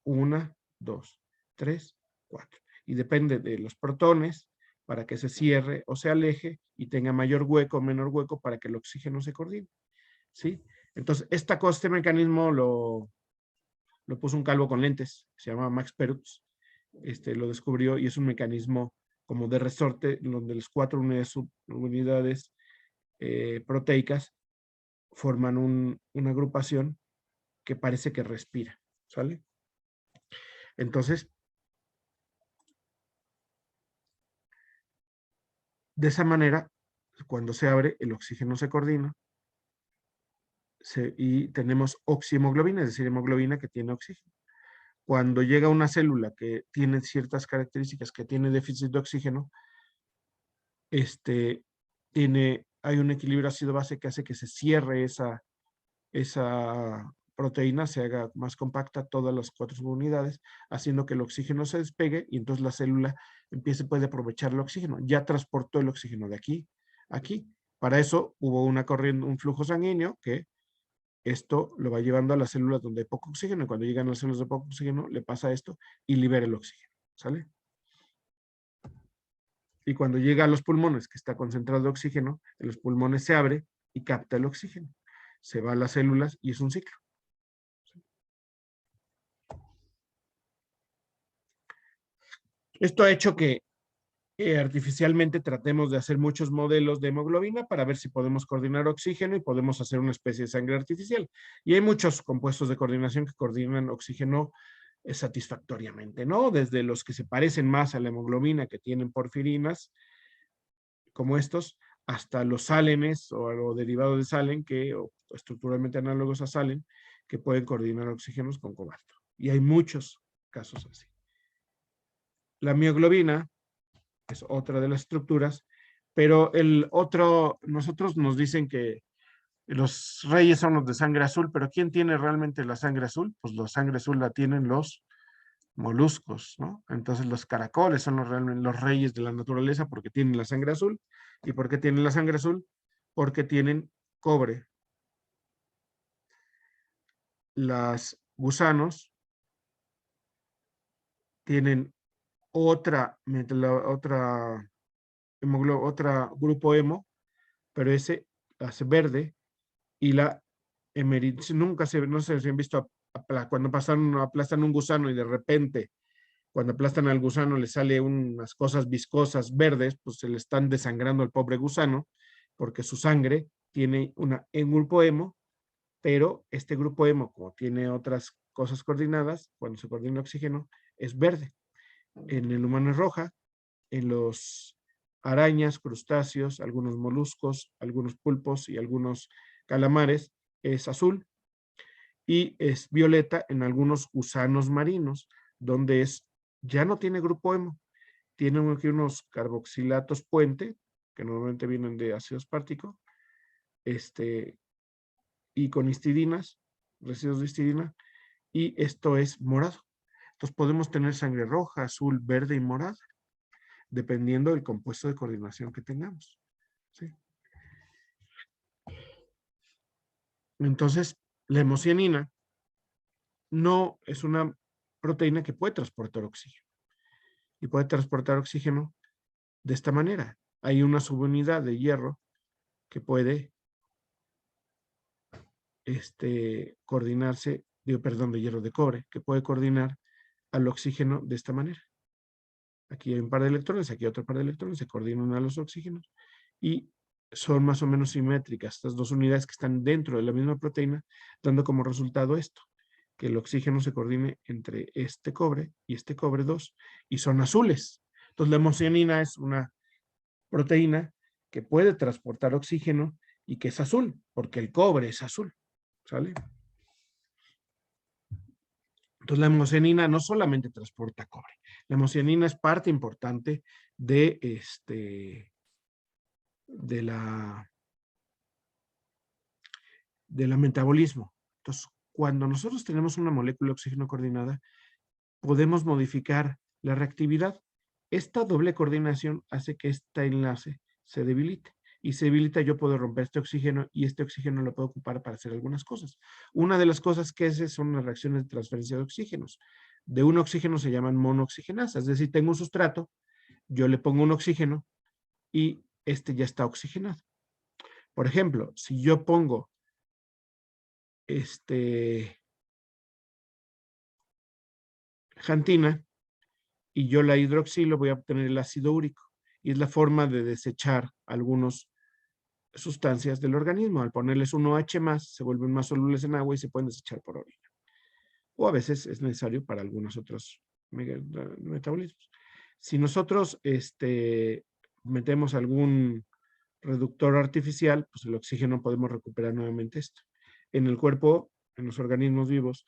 1, 2, 3, 4. Y depende de los protones para que se cierre o se aleje y tenga mayor hueco o menor hueco para que el oxígeno se coordine, ¿sí? Entonces, este mecanismo lo puso un calvo con lentes, se llama Max Perutz, lo descubrió y es un mecanismo como de resorte donde las 4 unidades proteicas forman una agrupación que parece que respira, ¿sale? Entonces, de esa manera, cuando se abre, el oxígeno se coordina y tenemos oxihemoglobina, es decir, hemoglobina que tiene oxígeno. Cuando llega una célula que tiene ciertas características, que tiene déficit de oxígeno, hay un equilibrio ácido-base que hace que se cierre esa proteína, se haga más compacta todas las 4 subunidades, haciendo que el oxígeno se despegue y entonces la célula puede aprovechar el oxígeno. Ya transportó el oxígeno de aquí a aquí. Para eso hubo una corriente, un flujo sanguíneo que esto lo va llevando a las células donde hay poco oxígeno y cuando llegan a las células de poco oxígeno le pasa esto y libera el oxígeno, ¿sale? Y cuando llega a los pulmones, que está concentrado oxígeno, en los pulmones se abre y capta el oxígeno. Se va a las células y es un ciclo. Esto ha hecho que artificialmente tratemos de hacer muchos modelos de hemoglobina para ver si podemos coordinar oxígeno y podemos hacer una especie de sangre artificial. Y hay muchos compuestos de coordinación que coordinan oxígeno satisfactoriamente, ¿no? Desde los que se parecen más a la hemoglobina que tienen porfirinas, como estos, hasta los salenes o derivados de salen, o estructuralmente análogos a salen, que pueden coordinar oxígenos con cobalto. Y hay muchos casos así. La mioglobina es otra de las estructuras, pero nosotros nos dicen que los reyes son los de sangre azul, pero ¿quién tiene realmente la sangre azul? Pues la sangre azul la tienen los moluscos, ¿no? Entonces los caracoles son realmente los reyes de la naturaleza porque tienen la sangre azul. ¿Y por qué tienen la sangre azul? Porque tienen cobre. Los gusanos tienen otra grupo hemo, pero ese hace verde y no sé si han visto cuando aplastan un gusano y de repente cuando aplastan al gusano le sale unas cosas viscosas verdes, pues se le están desangrando al pobre gusano porque su sangre tiene un grupo hemo, pero este grupo hemo, como tiene otras cosas coordinadas, cuando se coordina oxígeno, es verde. En el humano es roja, en los arañas, crustáceos, algunos moluscos, algunos pulpos y algunos calamares es azul y es violeta en algunos gusanos marinos, donde ya no tiene grupo hemo, tiene unos carboxilatos puente, que normalmente vienen de ácido aspartico, y con histidinas, residuos de histidina, y esto es morado. Entonces podemos tener sangre roja, azul, verde y morada, dependiendo del compuesto de coordinación que tengamos. ¿Sí? Entonces, la hemocianina no es una proteína que puede transportar oxígeno. Y puede transportar oxígeno de esta manera. Hay una subunidad de hierro que puede coordinarse, de hierro de cobre, que puede coordinar al oxígeno de esta manera. Aquí hay un par de electrones, aquí hay otro par de electrones, se coordinan a los oxígenos y son más o menos simétricas estas dos unidades que están dentro de la misma proteína, dando como resultado esto, que el oxígeno se coordine entre este cobre y este cobre 2 y son azules. Entonces la hemocianina es una proteína que puede transportar oxígeno y que es azul, porque el cobre es azul, ¿sale? Entonces la hemocianina no solamente transporta cobre, la hemocianina es parte importante del metabolismo. Entonces, cuando nosotros tenemos una molécula de oxígeno coordinada, podemos modificar la reactividad. Esta doble coordinación hace que este enlace se debilite. Y se debilita, yo puedo romper este oxígeno y este oxígeno lo puedo ocupar para hacer algunas cosas. Una de las cosas que hace son las reacciones de transferencia de oxígenos. De un oxígeno se llaman monooxigenasas, es decir, tengo un sustrato, yo le pongo un oxígeno y este ya está oxigenado. Por ejemplo, si yo pongo xantina y yo la hidroxilo, voy a obtener el ácido úrico. Y es la forma de desechar algunas sustancias del organismo. Al ponerles un OH más, se vuelven más solubles en agua y se pueden desechar por orina. O a veces es necesario para algunos otros metabolismos. Si nosotros metemos algún reductor artificial, pues el oxígeno podemos recuperar nuevamente esto. En el cuerpo, en los organismos vivos,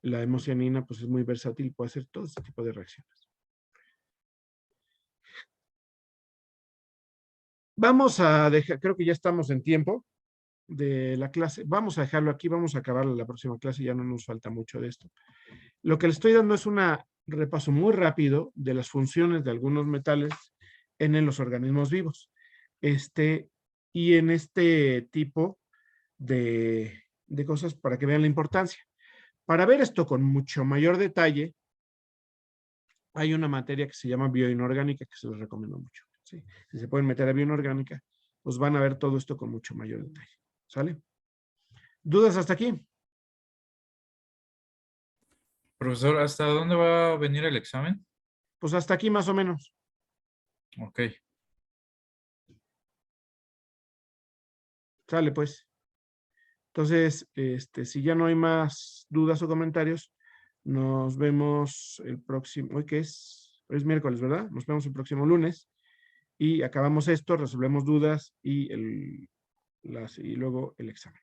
la hemocianina pues es muy versátil, puede hacer todo este tipo de reacciones. Vamos a dejar, creo que ya estamos en tiempo de la clase. Vamos a dejarlo aquí, vamos a acabar la próxima clase, ya no nos falta mucho de esto. Lo que le estoy dando es un repaso muy rápido de las funciones de algunos metales en los organismos vivos. Y en este tipo de cosas para que vean la importancia. Para ver esto con mucho mayor detalle, hay una materia que se llama bioinorgánica que se los recomiendo mucho. ¿Sí? Si se pueden meter a bioinorgánica, pues van a ver todo esto con mucho mayor detalle. ¿Sale? ¿Dudas hasta aquí? Profesor, ¿hasta dónde va a venir el examen? Pues hasta aquí más o menos. Ok. Sale pues. Entonces, si ya no hay más dudas o comentarios, nos vemos el próximo, hoy que es, hoy es miércoles, ¿verdad? Nos vemos el próximo lunes y acabamos esto, resolvemos dudas y luego el examen.